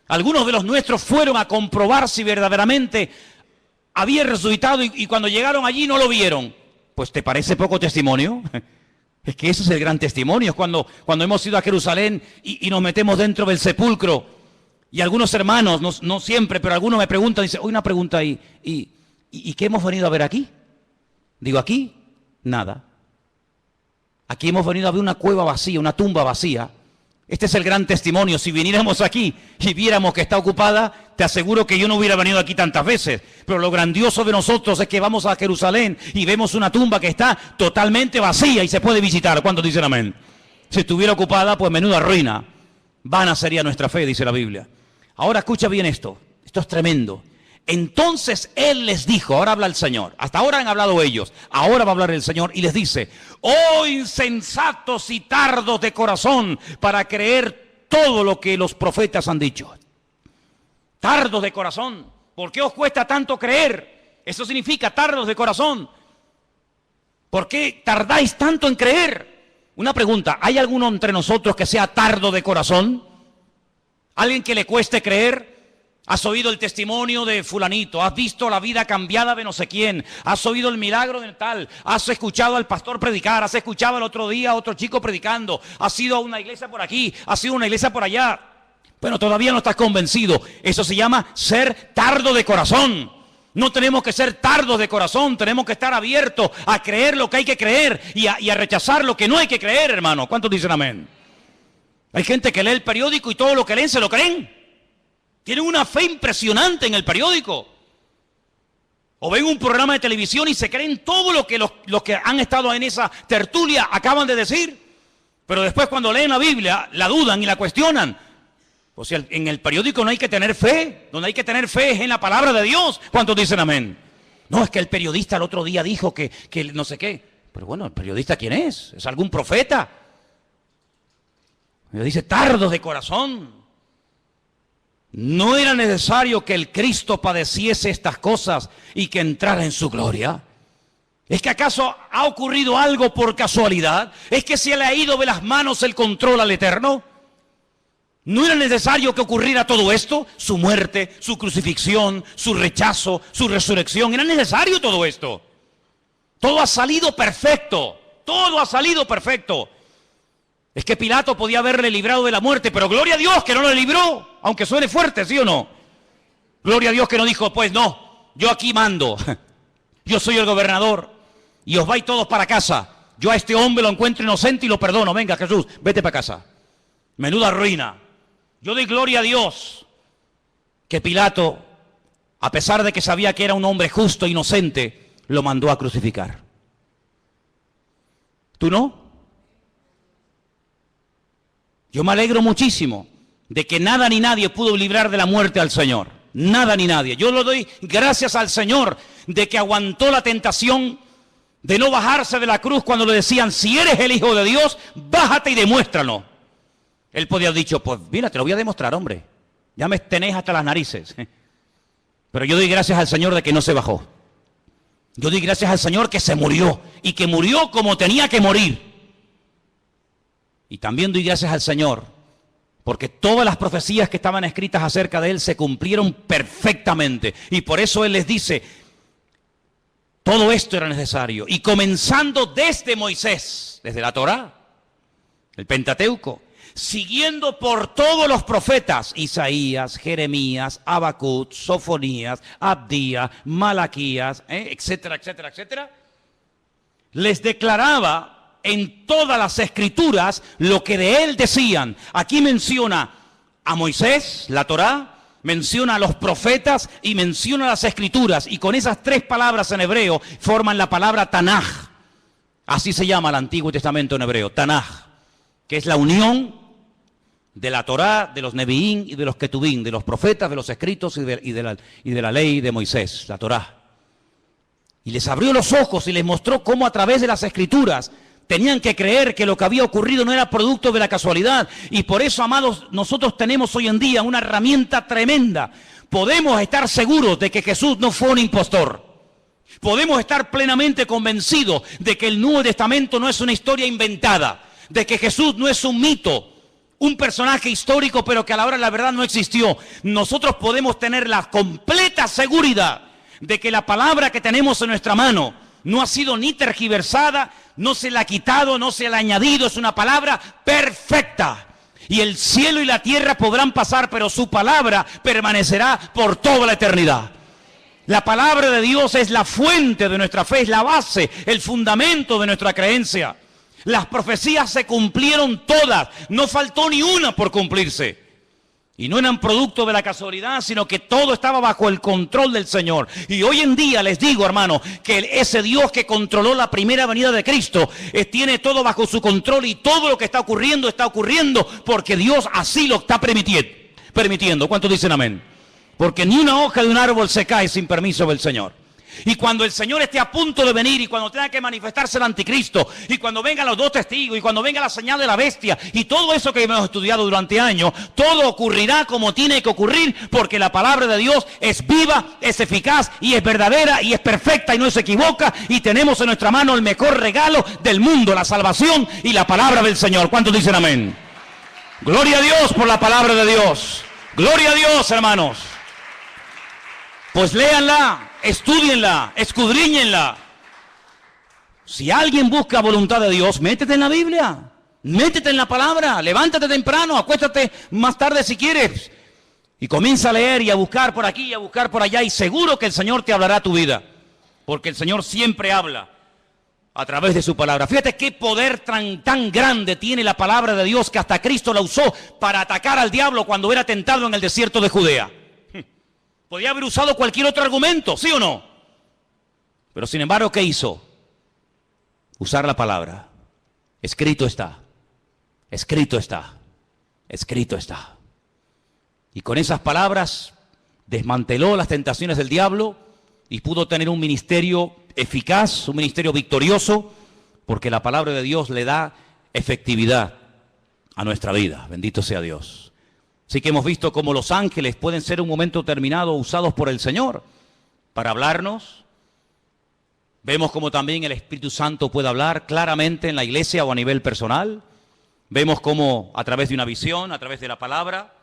[SPEAKER 1] Algunos de los nuestros fueron a comprobar si verdaderamente había resucitado y cuando llegaron allí no lo vieron. Pues ¿te parece poco testimonio? Es que ese es el gran testimonio. Es cuando hemos ido a Jerusalén y nos metemos dentro del sepulcro y algunos hermanos, no siempre, pero algunos me preguntan, dicen, hoy una pregunta ahí, ¿y qué hemos venido a ver aquí? Digo, aquí, nada. Aquí hemos venido a ver una cueva vacía, una tumba vacía. Este es el gran testimonio. Si viniéramos aquí y viéramos que está ocupada, te aseguro que yo no hubiera venido aquí tantas veces. Pero lo grandioso de nosotros es que vamos a Jerusalén y vemos una tumba que está totalmente vacía y se puede visitar. ¿Cuántos dicen amén? Si estuviera ocupada, pues menuda ruina. Vana sería nuestra fe, dice la Biblia. Ahora escucha bien esto. Esto es tremendo. Entonces él les dijo, ahora habla el Señor, hasta ahora han hablado ellos, ahora va a hablar el Señor y les dice, oh insensatos y tardos de corazón para creer todo lo que los profetas han dicho. Tardos de corazón, ¿por qué os cuesta tanto creer? Eso significa tardos de corazón. ¿Por qué tardáis tanto en creer? Una pregunta, ¿hay alguno entre nosotros que sea tardo de corazón? ¿Alguien que le cueste creer? Has oído el testimonio de fulanito, has visto la vida cambiada de no sé quién, has oído el milagro de tal, has escuchado al pastor predicar, has escuchado el otro día a otro chico predicando, has ido a una iglesia por aquí, has ido a una iglesia por allá. Bueno, todavía no estás convencido. Eso se llama ser tardo de corazón. No tenemos que ser tardos de corazón, tenemos que estar abiertos a creer lo que hay que creer y a rechazar lo que no hay que creer, hermano. ¿Cuántos dicen amén? Hay gente que lee el periódico y todo lo que leen se lo creen. Tienen una fe impresionante en el periódico. O ven un programa de televisión y se creen todo lo que los que han estado en esa tertulia acaban de decir. Pero después cuando leen la Biblia, la dudan y la cuestionan. O sea, en el periódico no hay que tener fe. Donde hay que tener fe es en la palabra de Dios. ¿Cuántos dicen amén? No, es que el periodista el otro día dijo que no sé qué. Pero bueno, ¿el periodista quién es? ¿Es algún profeta? Me dice, tardos de corazón. ¿No era necesario que el Cristo padeciese estas cosas y que entrara en su gloria? ¿Es que acaso ha ocurrido algo por casualidad? ¿Es que se le ha ido de las manos el control al Eterno? ¿No era necesario que ocurriera todo esto? Su muerte, su crucifixión, su rechazo, su resurrección. ¿Era necesario todo esto? Todo ha salido perfecto. Todo ha salido perfecto. Es que Pilato podía haberle librado de la muerte, pero gloria a Dios que no lo libró, aunque suene fuerte, ¿sí o no? Gloria a Dios que no dijo, pues no, yo aquí mando, yo soy el gobernador, y os vais todos para casa. Yo a este hombre lo encuentro inocente y lo perdono. Venga, Jesús, vete para casa. Menuda ruina. Yo doy gloria a Dios que Pilato, a pesar de que sabía que era un hombre justo e inocente, lo mandó a crucificar. ¿Tú no? Yo me alegro muchísimo de que nada ni nadie pudo librar de la muerte al Señor. Nada ni nadie. Yo lo doy gracias al Señor de que aguantó la tentación de no bajarse de la cruz cuando le decían, si eres el Hijo de Dios, bájate y demuéstralo. Él podía haber dicho, pues mira, te lo voy a demostrar, hombre. Ya me tenéis hasta las narices. Pero yo doy gracias al Señor de que no se bajó. Yo doy gracias al Señor que se murió y que murió como tenía que morir. Y también doy gracias al Señor porque todas las profecías que estaban escritas acerca de Él se cumplieron perfectamente. Y por eso Él les dice, todo esto era necesario. Y comenzando desde Moisés, desde la Torá, el Pentateuco, siguiendo por todos los profetas, Isaías, Jeremías, Habacuc, Sofonías, Abdías, Malaquías, etcétera, etcétera, etcétera, les declaraba en todas las escrituras lo que de él decían. Aquí menciona a Moisés, la Torá, menciona a los profetas y menciona las escrituras. Y con esas tres palabras en hebreo forman la palabra Tanaj. Así se llama el Antiguo Testamento en hebreo, Tanaj, que es la unión de la Torá, de los Neviín y de los Ketubín, de los profetas, de los escritos y de la ley de Moisés, la Torá. Y les abrió los ojos y les mostró cómo a través de las escrituras tenían que creer que lo que había ocurrido no era producto de la casualidad. Y por eso, amados, nosotros tenemos hoy en día una herramienta tremenda. Podemos estar seguros de que Jesús no fue un impostor. Podemos estar plenamente convencidos de que el Nuevo Testamento no es una historia inventada, de que Jesús no es un mito, un personaje histórico, pero que a la hora de la verdad no existió. Nosotros podemos tener la completa seguridad de que la palabra que tenemos en nuestra mano no ha sido ni tergiversada, no se la ha quitado, no se la ha añadido, es una palabra perfecta. Y el cielo y la tierra podrán pasar, pero su palabra permanecerá por toda la eternidad. La palabra de Dios es la fuente de nuestra fe, es la base, el fundamento de nuestra creencia. Las profecías se cumplieron todas, no faltó ni una por cumplirse. Y no eran producto de la casualidad, sino que todo estaba bajo el control del Señor. Y hoy en día les digo, hermano, que ese Dios que controló la primera venida de Cristo, tiene todo bajo su control y todo lo que está ocurriendo porque Dios así lo está permitiendo. ¿Cuántos dicen amén? Porque ni una hoja de un árbol se cae sin permiso del Señor. Y cuando el Señor esté a punto de venir, y cuando tenga que manifestarse el anticristo, y cuando vengan los dos testigos, y cuando venga la señal de la bestia, y todo eso que hemos estudiado durante años, todo ocurrirá como tiene que ocurrir, porque la palabra de Dios es viva, es eficaz, y es verdadera, y es perfecta, y no se equivoca, y tenemos en nuestra mano el mejor regalo del mundo, la salvación y la palabra del Señor. ¿Cuántos dicen amén? Gloria a Dios por la palabra de Dios. Gloria a Dios, hermanos. Pues léanla, estúdienla, escudriñenla. Si alguien busca voluntad de Dios, métete en la Biblia, métete en la palabra, levántate temprano, acuéstate más tarde si quieres. Y comienza a leer y a buscar por aquí y a buscar por allá, y seguro que el Señor te hablará tu vida. Porque el Señor siempre habla a través de su palabra. Fíjate qué poder tan grande tiene la palabra de Dios, que hasta Cristo la usó para atacar al diablo cuando era tentado en el desierto de Judea. Podía haber usado cualquier otro argumento, ¿sí o no? Pero sin embargo, ¿qué hizo? Usar la palabra. Escrito está. Escrito está. Escrito está. Y con esas palabras desmanteló las tentaciones del diablo y pudo tener un ministerio eficaz, un ministerio victorioso, porque la palabra de Dios le da efectividad a nuestra vida. Bendito sea Dios. Así que hemos visto cómo los ángeles pueden ser en un momento determinado usados por el Señor para hablarnos. Vemos cómo también el Espíritu Santo puede hablar claramente en la iglesia o a nivel personal. Vemos cómo a través de una visión, a través de la palabra.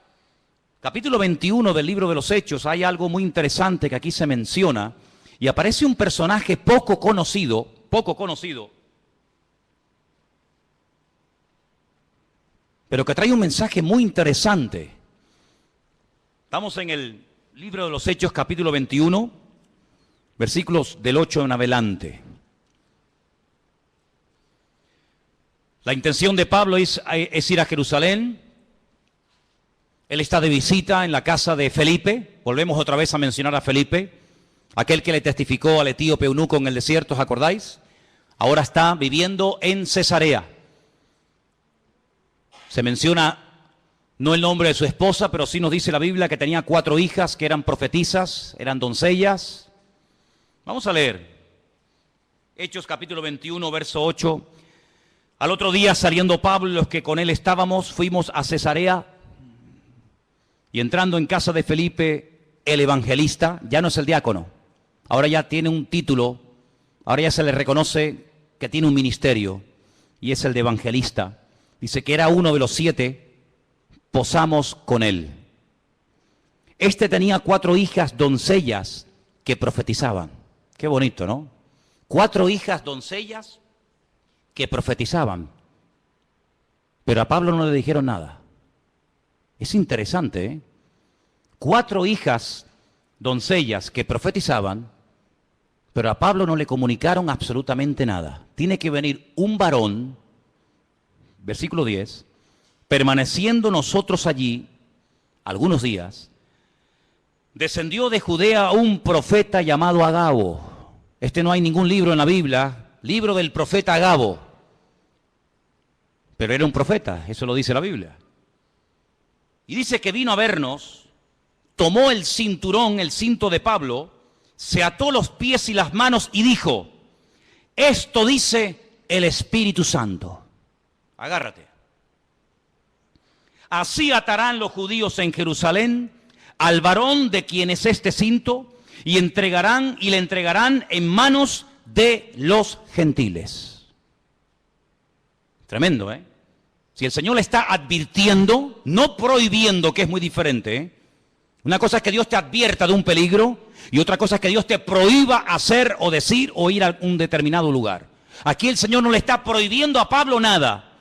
[SPEAKER 1] Capítulo 21 del libro de los Hechos, hay algo muy interesante que aquí se menciona y aparece un personaje poco conocido, pero que trae un mensaje muy interesante. Estamos en el libro de los Hechos, capítulo 21, versículos del 8 en adelante. La intención de Pablo es ir a Jerusalén. Él está de visita en la casa de Felipe. Volvemos otra vez a mencionar a Felipe, aquel que le testificó al etíope eunuco en el desierto, ¿os acordáis? Ahora está viviendo en Cesarea. Se menciona no el nombre de su esposa, pero sí nos dice la Biblia que tenía 4 hijas que eran profetisas, eran doncellas. Vamos a leer. Hechos capítulo 21, verso 8. Al otro día, saliendo Pablo y los que con él estábamos, fuimos a Cesarea. Y entrando en casa de Felipe, el evangelista, ya no es el diácono, ahora ya tiene un título, ahora ya se le reconoce que tiene un ministerio, y es el de evangelista. Dice que era uno de los 7, posamos con él. Este tenía 4 hijas doncellas que profetizaban. Qué bonito, ¿no? 4 hijas doncellas que profetizaban. Pero a Pablo no le dijeron nada. Es interesante, ¿eh? 4 hijas doncellas que profetizaban, pero a Pablo no le comunicaron absolutamente nada. Tiene que venir un varón, versículo 10, permaneciendo nosotros allí algunos días, descendió de Judea un profeta llamado Agabo. No hay ningún libro en la Biblia, libro del profeta Agabo, pero era un profeta, eso lo dice la Biblia. Y dice que vino a vernos, tomó el cinturón, el cinto de Pablo, se ató los pies y las manos y dijo, esto dice el Espíritu Santo. Agárrate. Así atarán los judíos en Jerusalén al varón de quien es este cinto y le entregarán en manos de los gentiles. Tremendo, ¿eh? Si el Señor le está advirtiendo, no prohibiendo, que es muy diferente, ¿eh? Una cosa es que Dios te advierta de un peligro y otra cosa es que Dios te prohíba hacer o decir o ir a un determinado lugar. Aquí el Señor no le está prohibiendo a Pablo nada,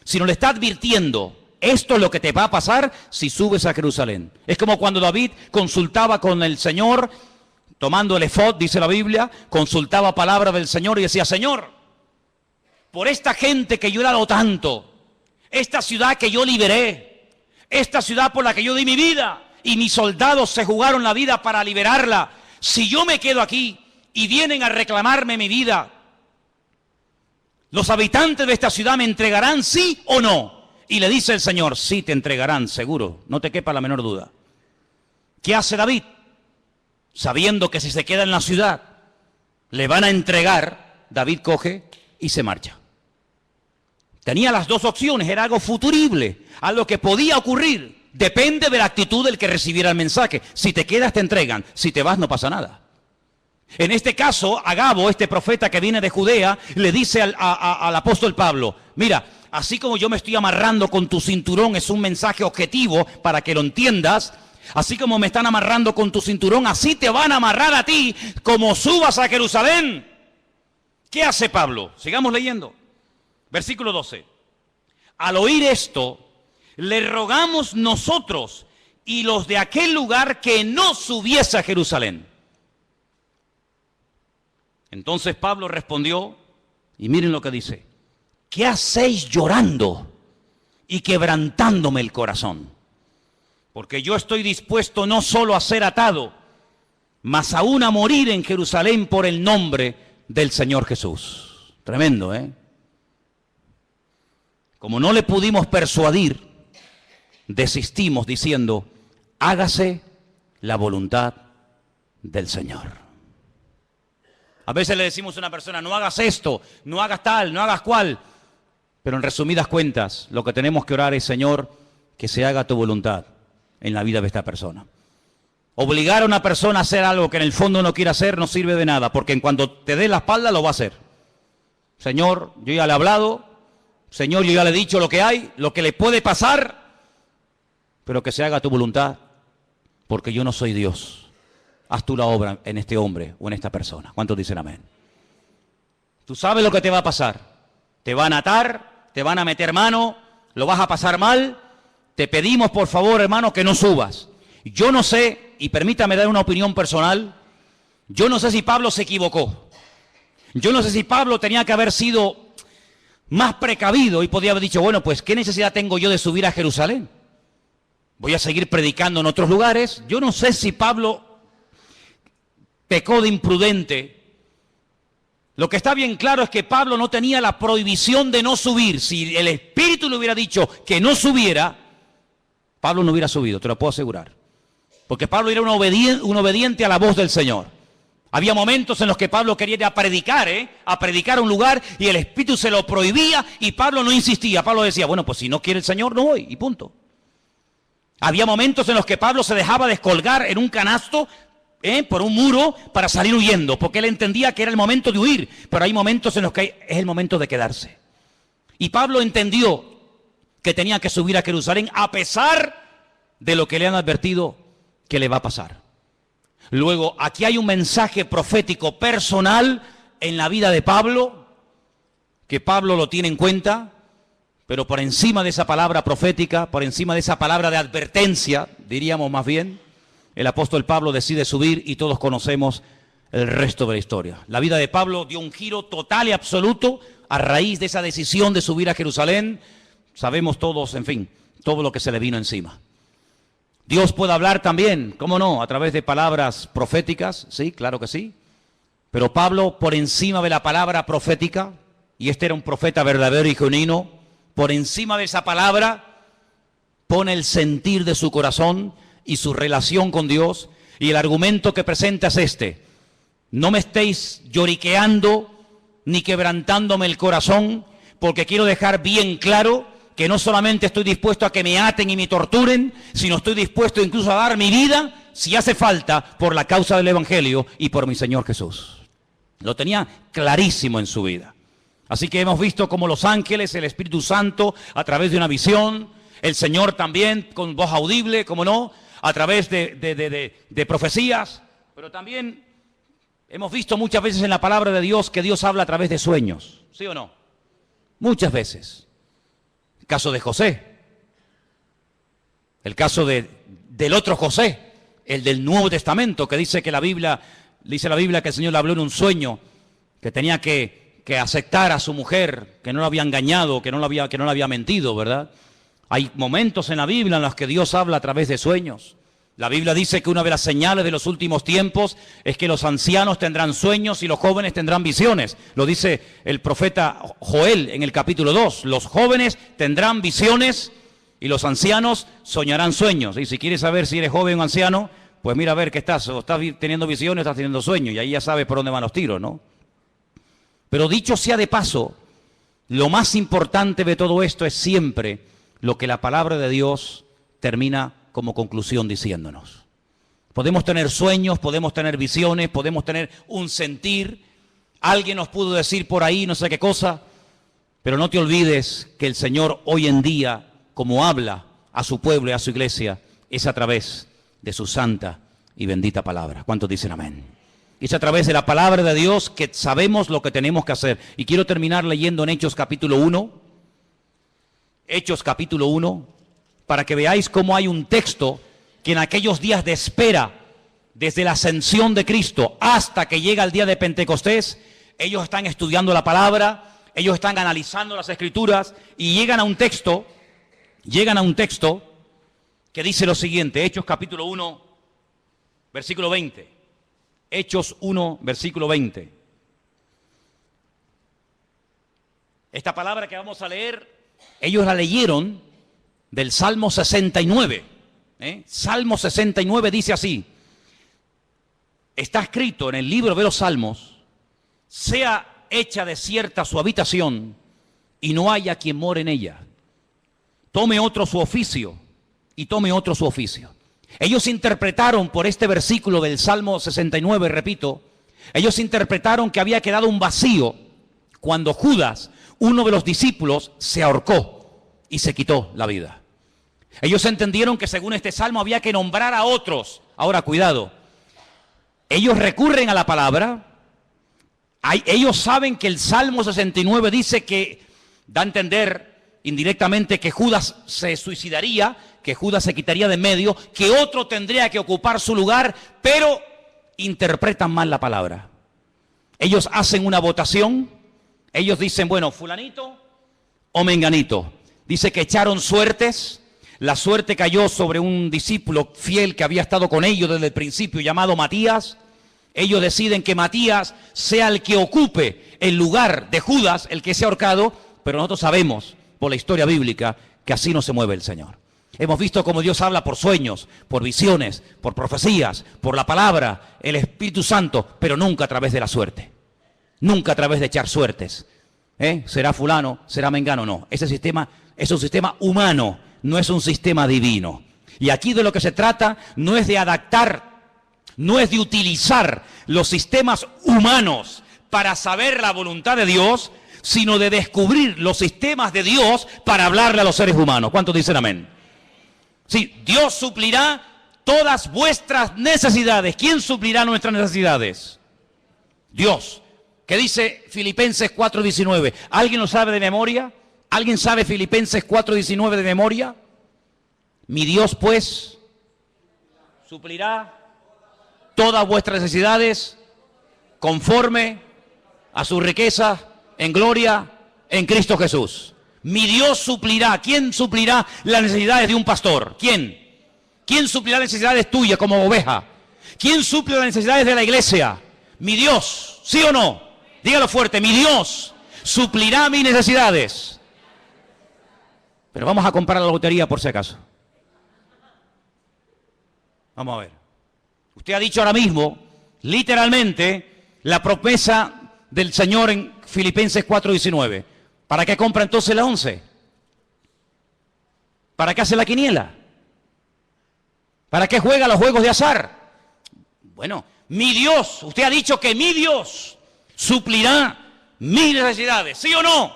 [SPEAKER 1] sino le está advirtiendo, esto es lo que te va a pasar si subes a Jerusalén. Es como cuando David consultaba con el Señor, tomando el efod, dice la Biblia, consultaba palabra del Señor y decía, Señor, por esta gente que yo he dado tanto, esta ciudad que yo liberé, esta ciudad por la que yo di mi vida y mis soldados se jugaron la vida para liberarla, si yo me quedo aquí y vienen a reclamarme mi vida, ¿los habitantes de esta ciudad me entregarán sí o no? Y le dice el Señor, sí te entregarán, seguro, no te quepa la menor duda. ¿Qué hace David? Sabiendo que si se queda en la ciudad le van a entregar, David coge y se marcha. Tenía las 2 opciones, era algo futurible, algo que podía ocurrir. Depende de la actitud del que recibiera el mensaje. Si te quedas te entregan, si te vas no pasa nada. En este caso, Agabo, este profeta que viene de Judea, le dice al apóstol Pablo, mira, así como yo me estoy amarrando con tu cinturón, es un mensaje objetivo para que lo entiendas, así como me están amarrando con tu cinturón, así te van a amarrar a ti como subas a Jerusalén. ¿Qué hace Pablo? Sigamos leyendo. Versículo 12. Al oír esto, le rogamos nosotros y los de aquel lugar que no subiese a Jerusalén. Entonces Pablo respondió, y miren lo que dice, ¿qué hacéis llorando y quebrantándome el corazón? Porque yo estoy dispuesto no solo a ser atado, mas aún a morir en Jerusalén por el nombre del Señor Jesús. Tremendo, ¿eh? Como no le pudimos persuadir, desistimos diciendo, hágase la voluntad del Señor. A veces le decimos a una persona, no hagas esto, no hagas tal, no hagas cual. Pero en resumidas cuentas, lo que tenemos que orar es, Señor, que se haga tu voluntad. en la vida de esta persona. Obligar a una persona a hacer algo que en el fondo no quiere hacer no sirve de nada, porque en cuanto te dé la espalda lo va a hacer. Señor, yo ya le he hablado, Señor, yo ya le he dicho lo que hay, lo que le puede pasar, pero que se haga tu voluntad, porque yo no soy Dios. Haz tú la obra en este hombre o en esta persona. ¿Cuántos dicen amén? Tú sabes lo que te va a pasar. Te van a atar, te van a meter mano, lo vas a pasar mal. Te pedimos, por favor, hermano, que no subas. Yo no sé, y permítame dar una opinión personal, yo no sé si Pablo se equivocó. Yo no sé si Pablo tenía que haber sido más precavido y podía haber dicho, bueno, pues, ¿qué necesidad tengo yo de subir a Jerusalén? Voy a seguir predicando en otros lugares. Yo no sé si Pablo pecó de imprudente. Lo que está bien claro es que Pablo no tenía la prohibición de no subir. Si el Espíritu le hubiera dicho que no subiera, Pablo no hubiera subido, te lo puedo asegurar. Porque Pablo era un obediente a la voz del Señor. Había momentos en los que Pablo quería ir a predicar a un lugar y el Espíritu se lo prohibía y Pablo no insistía. Pablo decía, bueno, pues si no quiere el Señor, no voy, y punto. Había momentos en los que Pablo se dejaba descolgar en un canasto por un muro para salir huyendo, porque él entendía que era el momento de huir, pero hay momentos en los que es el momento de quedarse. Y Pablo entendió que tenía que subir a Jerusalén a pesar de lo que le han advertido que le va a pasar. Luego, aquí hay un mensaje profético personal en la vida de Pablo, que Pablo lo tiene en cuenta, pero por encima de esa palabra profética, por encima de esa palabra de advertencia, diríamos más bien, el apóstol Pablo decide subir y todos conocemos el resto de la historia. La vida de Pablo dio un giro total y absoluto a raíz de esa decisión de subir a Jerusalén. Sabemos todos, en fin, todo lo que se le vino encima. Dios puede hablar también, ¿cómo no?, a través de palabras proféticas, sí, claro que sí. Pero Pablo, por encima de la palabra profética, y este era un profeta verdadero y genuino, por encima de esa palabra, pone el sentir de su corazón y su relación con Dios, y el argumento que presenta es este: no me estéis lloriqueando ni quebrantándome el corazón, porque quiero dejar bien claro que no solamente estoy dispuesto a que me aten y me torturen, sino estoy dispuesto incluso a dar mi vida, si hace falta, por la causa del Evangelio y por mi Señor Jesús. Lo tenía clarísimo en su vida. Así que hemos visto cómo los ángeles, el Espíritu Santo, a través de una visión, el Señor también con voz audible, como no, a través de profecías, pero también hemos visto muchas veces en la palabra de Dios que Dios habla a través de sueños, ¿sí o no? Muchas veces. El caso de José, el caso del otro José, el del Nuevo Testamento, que dice que dice la Biblia que el Señor le habló en un sueño, que tenía que aceptar a su mujer, que no la había engañado, que no le había mentido, ¿verdad? Hay momentos en la Biblia en los que Dios habla a través de sueños. La Biblia dice que una de las señales de los últimos tiempos es que los ancianos tendrán sueños y los jóvenes tendrán visiones. Lo dice el profeta Joel en el capítulo 2. Los jóvenes tendrán visiones y los ancianos soñarán sueños. Y si quieres saber si eres joven o anciano, pues mira a ver qué estás. O estás teniendo visiones o estás teniendo sueños. Y ahí ya sabes por dónde van los tiros, ¿no? Pero dicho sea de paso, lo más importante de todo esto es siempre lo que la palabra de Dios termina como conclusión diciéndonos. Podemos tener sueños, podemos tener visiones, podemos tener un sentir. Alguien nos pudo decir por ahí no sé qué cosa, pero no te olvides que el Señor hoy en día, como habla a su pueblo y a su iglesia, es a través de su santa y bendita palabra. ¿Cuántos dicen amén? Es a través de la palabra de Dios que sabemos lo que tenemos que hacer. Y quiero terminar leyendo en Hechos capítulo 1. Hechos capítulo 1. Para que veáis cómo hay un texto que en aquellos días de espera, desde la ascensión de Cristo hasta que llega el día de Pentecostés, ellos están estudiando la palabra, ellos están analizando las Escrituras y llegan a un texto que dice lo siguiente, Hechos capítulo 1, versículo 20. Hechos 1, versículo 20. Esta palabra que vamos a leer, ellos la leyeron del Salmo 69. Salmo 69 dice así: está escrito en el libro de los Salmos, sea hecha desierta su habitación y no haya quien more en ella. Tome otro su oficio y tome otro su oficio. Ellos interpretaron por este versículo del Salmo 69, repito, ellos interpretaron que había quedado un vacío cuando Judas, uno de los discípulos, se ahorcó y se quitó la vida. Ellos entendieron que según este salmo había que nombrar a otros. Ahora, cuidado, ellos recurren a la palabra, ellos saben que el Salmo 69 dice que, da a entender indirectamente que Judas se suicidaría, que Judas se quitaría de en medio, que otro tendría que ocupar su lugar, pero interpretan mal la palabra. Ellos hacen una votación, ellos dicen, bueno, fulanito o menganito. Dice que echaron suertes, la suerte cayó sobre un discípulo fiel que había estado con ellos desde el principio, llamado Matías. Ellos deciden que Matías sea el que ocupe el lugar de Judas, el que se ha ahorcado, pero nosotros sabemos por la historia bíblica que así no se mueve el Señor. Hemos visto cómo Dios habla por sueños, por visiones, por profecías, por la palabra, el Espíritu Santo, pero nunca a través de la suerte. Nunca a través de echar suertes. ¿Será fulano? ¿Será mengano? No. Ese sistema es un sistema humano, no es un sistema divino. Y aquí de lo que se trata no es de adaptar, no es de utilizar los sistemas humanos para saber la voluntad de Dios, sino de descubrir los sistemas de Dios para hablarle a los seres humanos. ¿Cuántos dicen amén? Sí, Dios suplirá todas vuestras necesidades. ¿Quién suplirá nuestras necesidades? Dios. ¿Qué dice Filipenses 4:19? ¿Alguien lo sabe de memoria? ¿Alguien sabe Filipenses 4:19 de memoria? Mi Dios, pues, suplirá todas vuestras necesidades conforme a su riqueza en gloria en Cristo Jesús. Mi Dios suplirá. ¿Quién suplirá las necesidades de un pastor? ¿Quién? ¿Quién suplirá las necesidades tuyas como oveja? ¿Quién suple las necesidades de la iglesia? Mi Dios. ¿Sí o no? Dígalo fuerte. Mi Dios suplirá mis necesidades. Pero vamos a comprar la lotería por si acaso. Vamos a ver. Usted ha dicho ahora mismo, literalmente, la promesa del Señor en Filipenses 4:19. ¿Para qué compra entonces la 11? ¿Para qué hace la quiniela? ¿Para qué juega los juegos de azar? Bueno, mi Dios, usted ha dicho que mi Dios suplirá mis necesidades, ¿sí o no?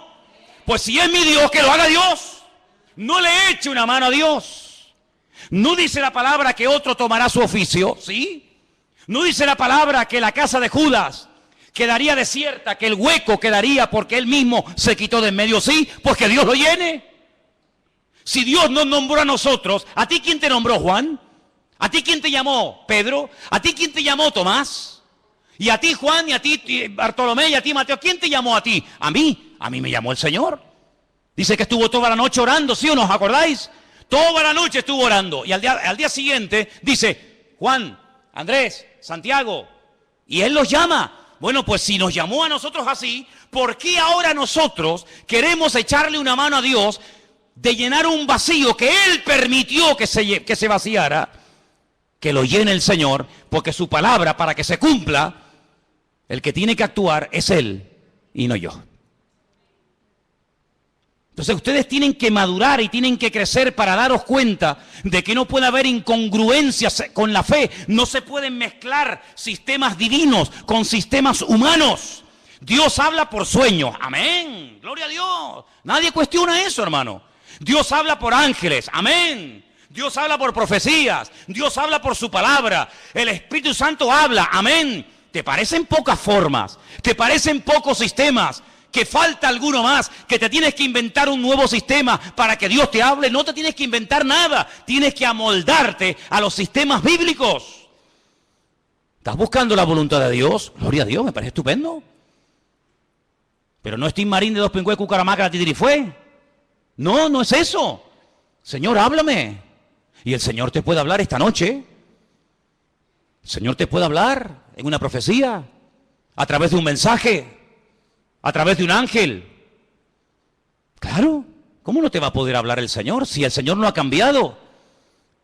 [SPEAKER 1] Pues si es mi Dios, que lo haga Dios. No le eche una mano a Dios. No dice la palabra que otro tomará su oficio, ¿sí? No dice la palabra que la casa de Judas quedaría desierta, que el hueco quedaría porque él mismo se quitó de en medio, ¿sí? Pues que Dios lo llene. Si Dios nos nombró a nosotros, ¿a ti quién te nombró, Juan? ¿A ti quién te llamó, Pedro? ¿A ti quién te llamó, Tomás? Y a ti, Juan, y a ti, Bartolomé, y a ti, Mateo. ¿Quién te llamó a ti? A mí me llamó el Señor. Dice que estuvo toda la noche orando, ¿sí o no? ¿Os acordáis? Toda la noche estuvo orando. Y al día siguiente dice, Juan, Andrés, Santiago, y él los llama. Bueno, pues si nos llamó a nosotros así, ¿por qué ahora nosotros queremos echarle una mano a Dios de llenar un vacío que Él permitió que se vaciara? Que lo llene el Señor, porque su palabra, para que se cumpla, el que tiene que actuar es Él y no yo. Entonces ustedes tienen que madurar y tienen que crecer para daros cuenta de que no puede haber incongruencias con la fe. No se pueden mezclar sistemas divinos con sistemas humanos. Dios habla por sueños. Amén. Gloria a Dios. Nadie cuestiona eso, hermano. Dios habla por ángeles. Amén. Dios habla por profecías. Dios habla por su palabra. El Espíritu Santo habla. Amén. ¿Te parecen pocas formas? ¿Te parecen pocos sistemas? Que falta alguno más, que te tienes que inventar un nuevo sistema para que Dios te hable. No te tienes que inventar nada, tienes que amoldarte a los sistemas bíblicos. ¿Estás buscando la voluntad de Dios? Gloria a Dios, me parece estupendo. Pero no es Tim Marín de Dos Pingües, Cucaramaca, Titirifue. No, no es eso. Señor, háblame. Y el Señor te puede hablar esta noche. El Señor te puede hablar en una profecía, a través de un mensaje, a través de un ángel. Claro, ¿cómo no te va a poder hablar el Señor si el Señor no ha cambiado?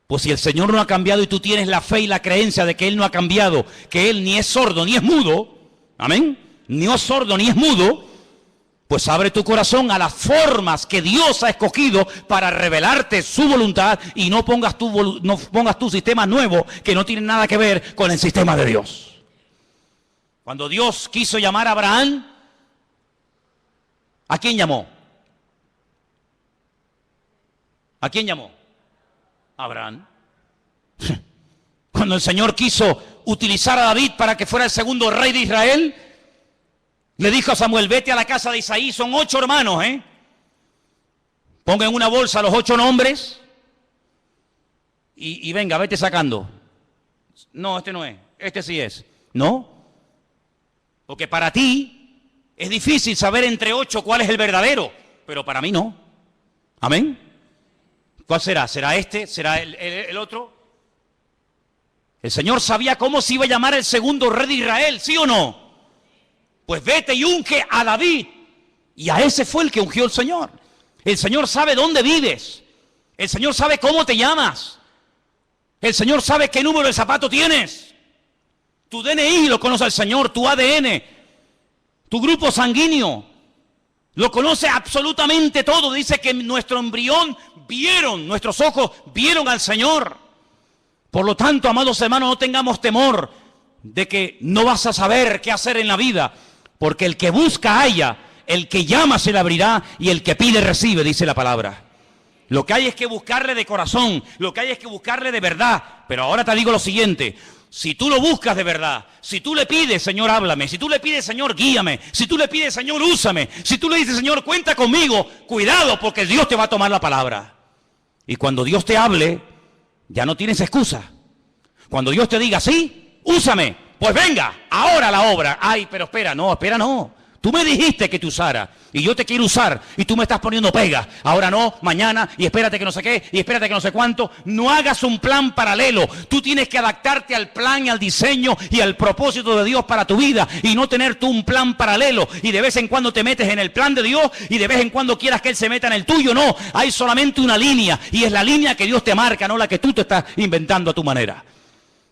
[SPEAKER 1] Pues si el Señor no ha cambiado y tú tienes la fe y la creencia de que Él no ha cambiado, que Él ni es sordo ni es mudo, amén, ni es sordo ni es mudo, Pues abre tu corazón a las formas que Dios ha escogido para revelarte su voluntad y no pongas tu sistema nuevo que no tiene nada que ver con el sistema de Dios. Cuando Dios quiso llamar a Abraham, ¿a quién llamó? ¿A quién llamó? A Abraham. Cuando el Señor quiso utilizar a David para que fuera el segundo rey de Israel, le dijo a Samuel, vete a la casa de Isaí, son 8 hermanos, ponga en una bolsa los 8 nombres y venga, vete sacando. No, este no es, este sí es. No, porque para ti es difícil saber entre 8 cuál es el verdadero, pero para mí no. Amén. ¿Cuál será? ¿Será este? ¿Será el otro? El Señor sabía cómo se iba a llamar el segundo rey de Israel, ¿sí o no? Pues vete y unge a David. Y a ese fue el que ungió el Señor. El Señor sabe dónde vives. El Señor sabe cómo te llamas. El Señor sabe qué número de zapato tienes. Tu DNI lo conoce el Señor, tu ADN, tu grupo sanguíneo. Lo conoce absolutamente todo. Dice que nuestro embrión nuestros ojos vieron al Señor. Por lo tanto, amados hermanos, no tengamos temor de que no vas a saber qué hacer en la vida. Porque el que busca halla, el que llama se le abrirá y el que pide recibe, dice la palabra. Lo que hay es que buscarle de corazón, lo que hay es que buscarle de verdad. Pero ahora te digo lo siguiente, si tú lo buscas de verdad, si tú le pides, Señor, háblame, si tú le pides, Señor, guíame, si tú le pides, Señor, úsame, si tú le dices, Señor, cuenta conmigo, cuidado porque Dios te va a tomar la palabra. Y cuando Dios te hable, ya no tienes excusa. Cuando Dios te diga, sí, úsame, pues venga, ahora la obra. Ay, pero espera, no. Tú me dijiste que te usara y yo te quiero usar y tú me estás poniendo pegas. Ahora no, mañana y espérate que no sé qué y espérate que no sé cuánto. No hagas un plan paralelo. Tú tienes que adaptarte al plan y al diseño y al propósito de Dios para tu vida y no tener tú un plan paralelo y de vez en cuando te metes en el plan de Dios y de vez en cuando quieras que Él se meta en el tuyo. No, hay solamente una línea y es la línea que Dios te marca, no la que tú te estás inventando a tu manera.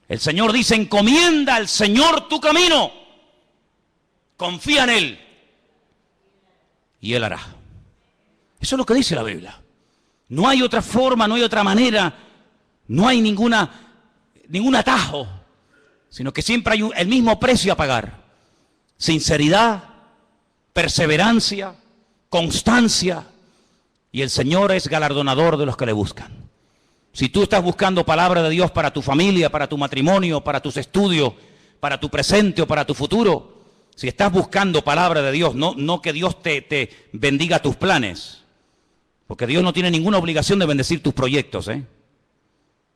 [SPEAKER 1] El Señor dice, encomienda al Señor tu camino. Confía en Él. Y Él hará. Eso es lo que dice la Biblia. No hay otra forma, no hay otra manera, no hay ningún atajo, sino que siempre hay el mismo precio a pagar. Sinceridad, perseverancia, constancia. Y el Señor es galardonador de los que le buscan. Si tú estás buscando palabra de Dios para tu familia, para tu matrimonio, para tus estudios, para tu presente o para tu futuro, si estás buscando palabra de Dios, no que Dios te bendiga tus planes, porque Dios no tiene ninguna obligación de bendecir tus proyectos, Eso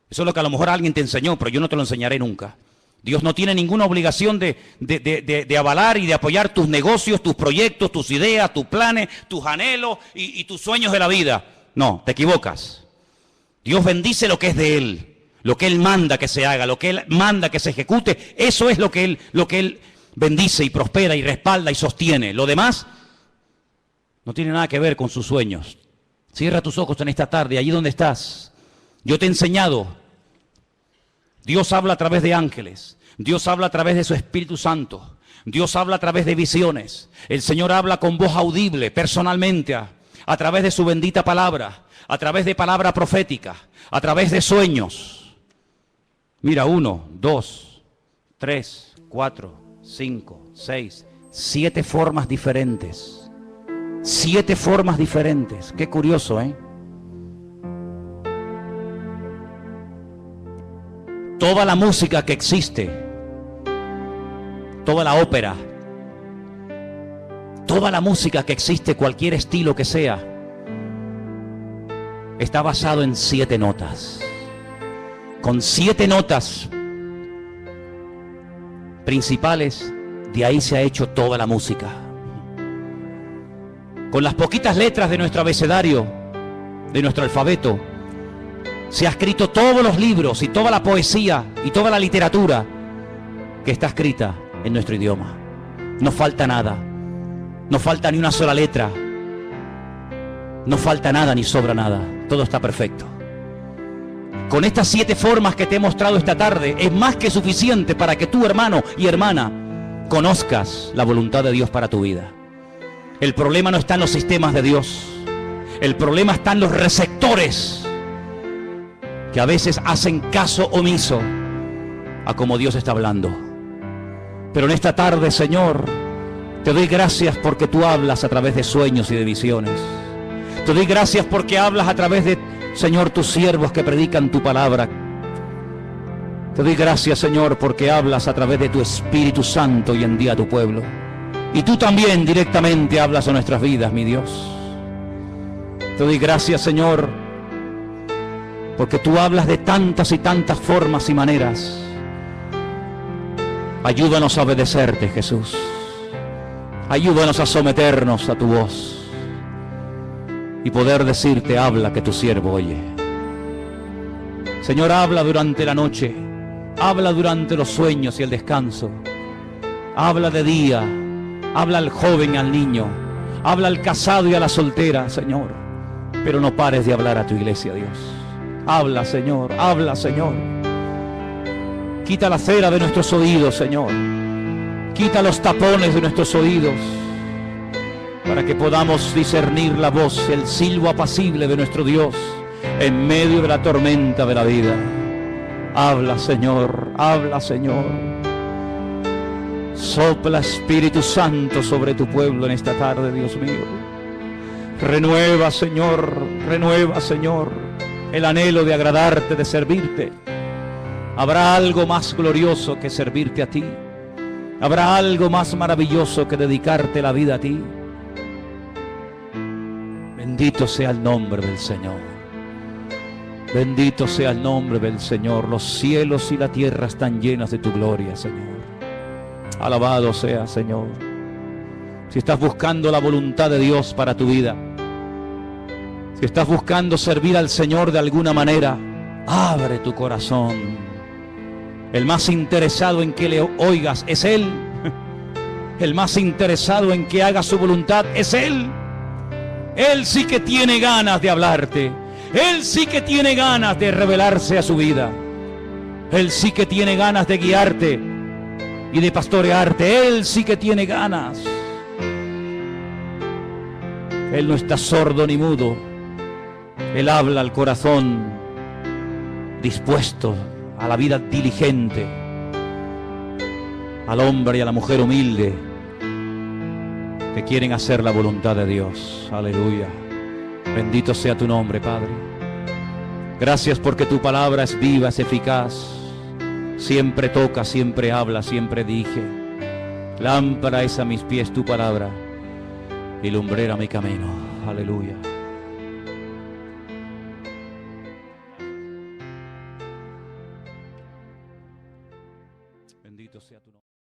[SPEAKER 1] es lo que a lo mejor alguien te enseñó, pero yo no te lo enseñaré nunca. Dios no tiene ninguna obligación de avalar y de apoyar tus negocios, tus proyectos, tus ideas, tus planes, tus anhelos y tus sueños de la vida. No, te equivocas. Dios bendice lo que es de Él, lo que Él manda que se haga, lo que Él manda que se ejecute. Eso es lo que Él bendice y prospera y respalda y sostiene. Lo demás no tiene nada que ver con sus sueños. Cierra tus ojos en esta tarde, allí donde estás. Yo te he enseñado. Dios habla a través de ángeles. Dios habla a través de su Espíritu Santo. Dios habla a través de visiones. El Señor habla con voz audible, personalmente, a través de su bendita palabra, a través de palabra profética, a través de sueños. Mira, 1, 2, 3, 4, 5, 6, 7 formas diferentes. 7 formas diferentes. Qué curioso, Toda la música que existe, toda la ópera, toda la música que existe, cualquier estilo que sea, está basado en 7 notas. Con 7 notas principales, de ahí se ha hecho toda la música. Con las poquitas letras de nuestro abecedario, de nuestro alfabeto, se ha escrito todos los libros y toda la poesía y toda la literatura que está escrita en nuestro idioma. No falta nada, no falta ni una sola letra, no falta nada ni sobra nada, todo está perfecto. Con estas 7 formas que te he mostrado esta tarde, es más que suficiente para que tú, hermano y hermana, conozcas la voluntad de Dios para tu vida. El problema no está en los sistemas de Dios. El problema está en los receptores que a veces hacen caso omiso a como Dios está hablando. Pero en esta tarde, Señor, te doy gracias porque tú hablas a través de sueños y de visiones. Te doy gracias porque hablas a través de, Señor, tus siervos que predican tu palabra. Te doy gracias, Señor, porque hablas a través de tu Espíritu Santo y en día a tu pueblo. Y tú también directamente hablas a nuestras vidas, mi Dios. Te doy gracias, Señor, porque tú hablas de tantas y tantas formas y maneras. Ayúdanos a obedecerte, Jesús. Ayúdanos a someternos a tu voz y poder decirte, habla, que tu siervo oye. Señor, habla durante la noche, habla durante los sueños y el descanso. Habla de día, habla al joven y al niño, habla al casado y a la soltera, Señor. Pero no pares de hablar a tu iglesia, Dios. Habla, Señor, habla, Señor. Quita la cera de nuestros oídos, Señor. Quita los tapones de nuestros oídos para que podamos discernir la voz, el silbo apacible de nuestro Dios en medio de la tormenta de la vida. Habla, Señor, habla, Señor. Sopla, Espíritu Santo, sobre tu pueblo en esta tarde, Dios mío. Renueva, Señor, el anhelo de agradarte, de servirte. Habrá algo más glorioso que servirte a ti. Habrá algo más maravilloso que dedicarte la vida a ti. Bendito sea el nombre del Señor. Bendito sea el nombre del Señor. Los cielos y la tierra están llenas de tu gloria, Señor. Alabado sea, Señor. Si estás buscando la voluntad de Dios para tu vida, si estás buscando servir al Señor de alguna manera, abre tu corazón. El más interesado en que le oigas es Él. El más interesado en que hagas su voluntad es Él. Él sí que tiene ganas de hablarte. Él sí que tiene ganas de revelarse a su vida. Él sí que tiene ganas de guiarte y de pastorearte. Él sí que tiene ganas. Él no está sordo ni mudo. Él habla al corazón dispuesto, a la vida diligente, al hombre y a la mujer humilde que quieren hacer la voluntad de Dios. Aleluya. Bendito sea tu nombre, Padre. Gracias porque tu palabra es viva, es eficaz. Siempre toca, siempre habla, siempre dirige. Lámpara es a mis pies tu palabra y lumbrera mi camino. Aleluya.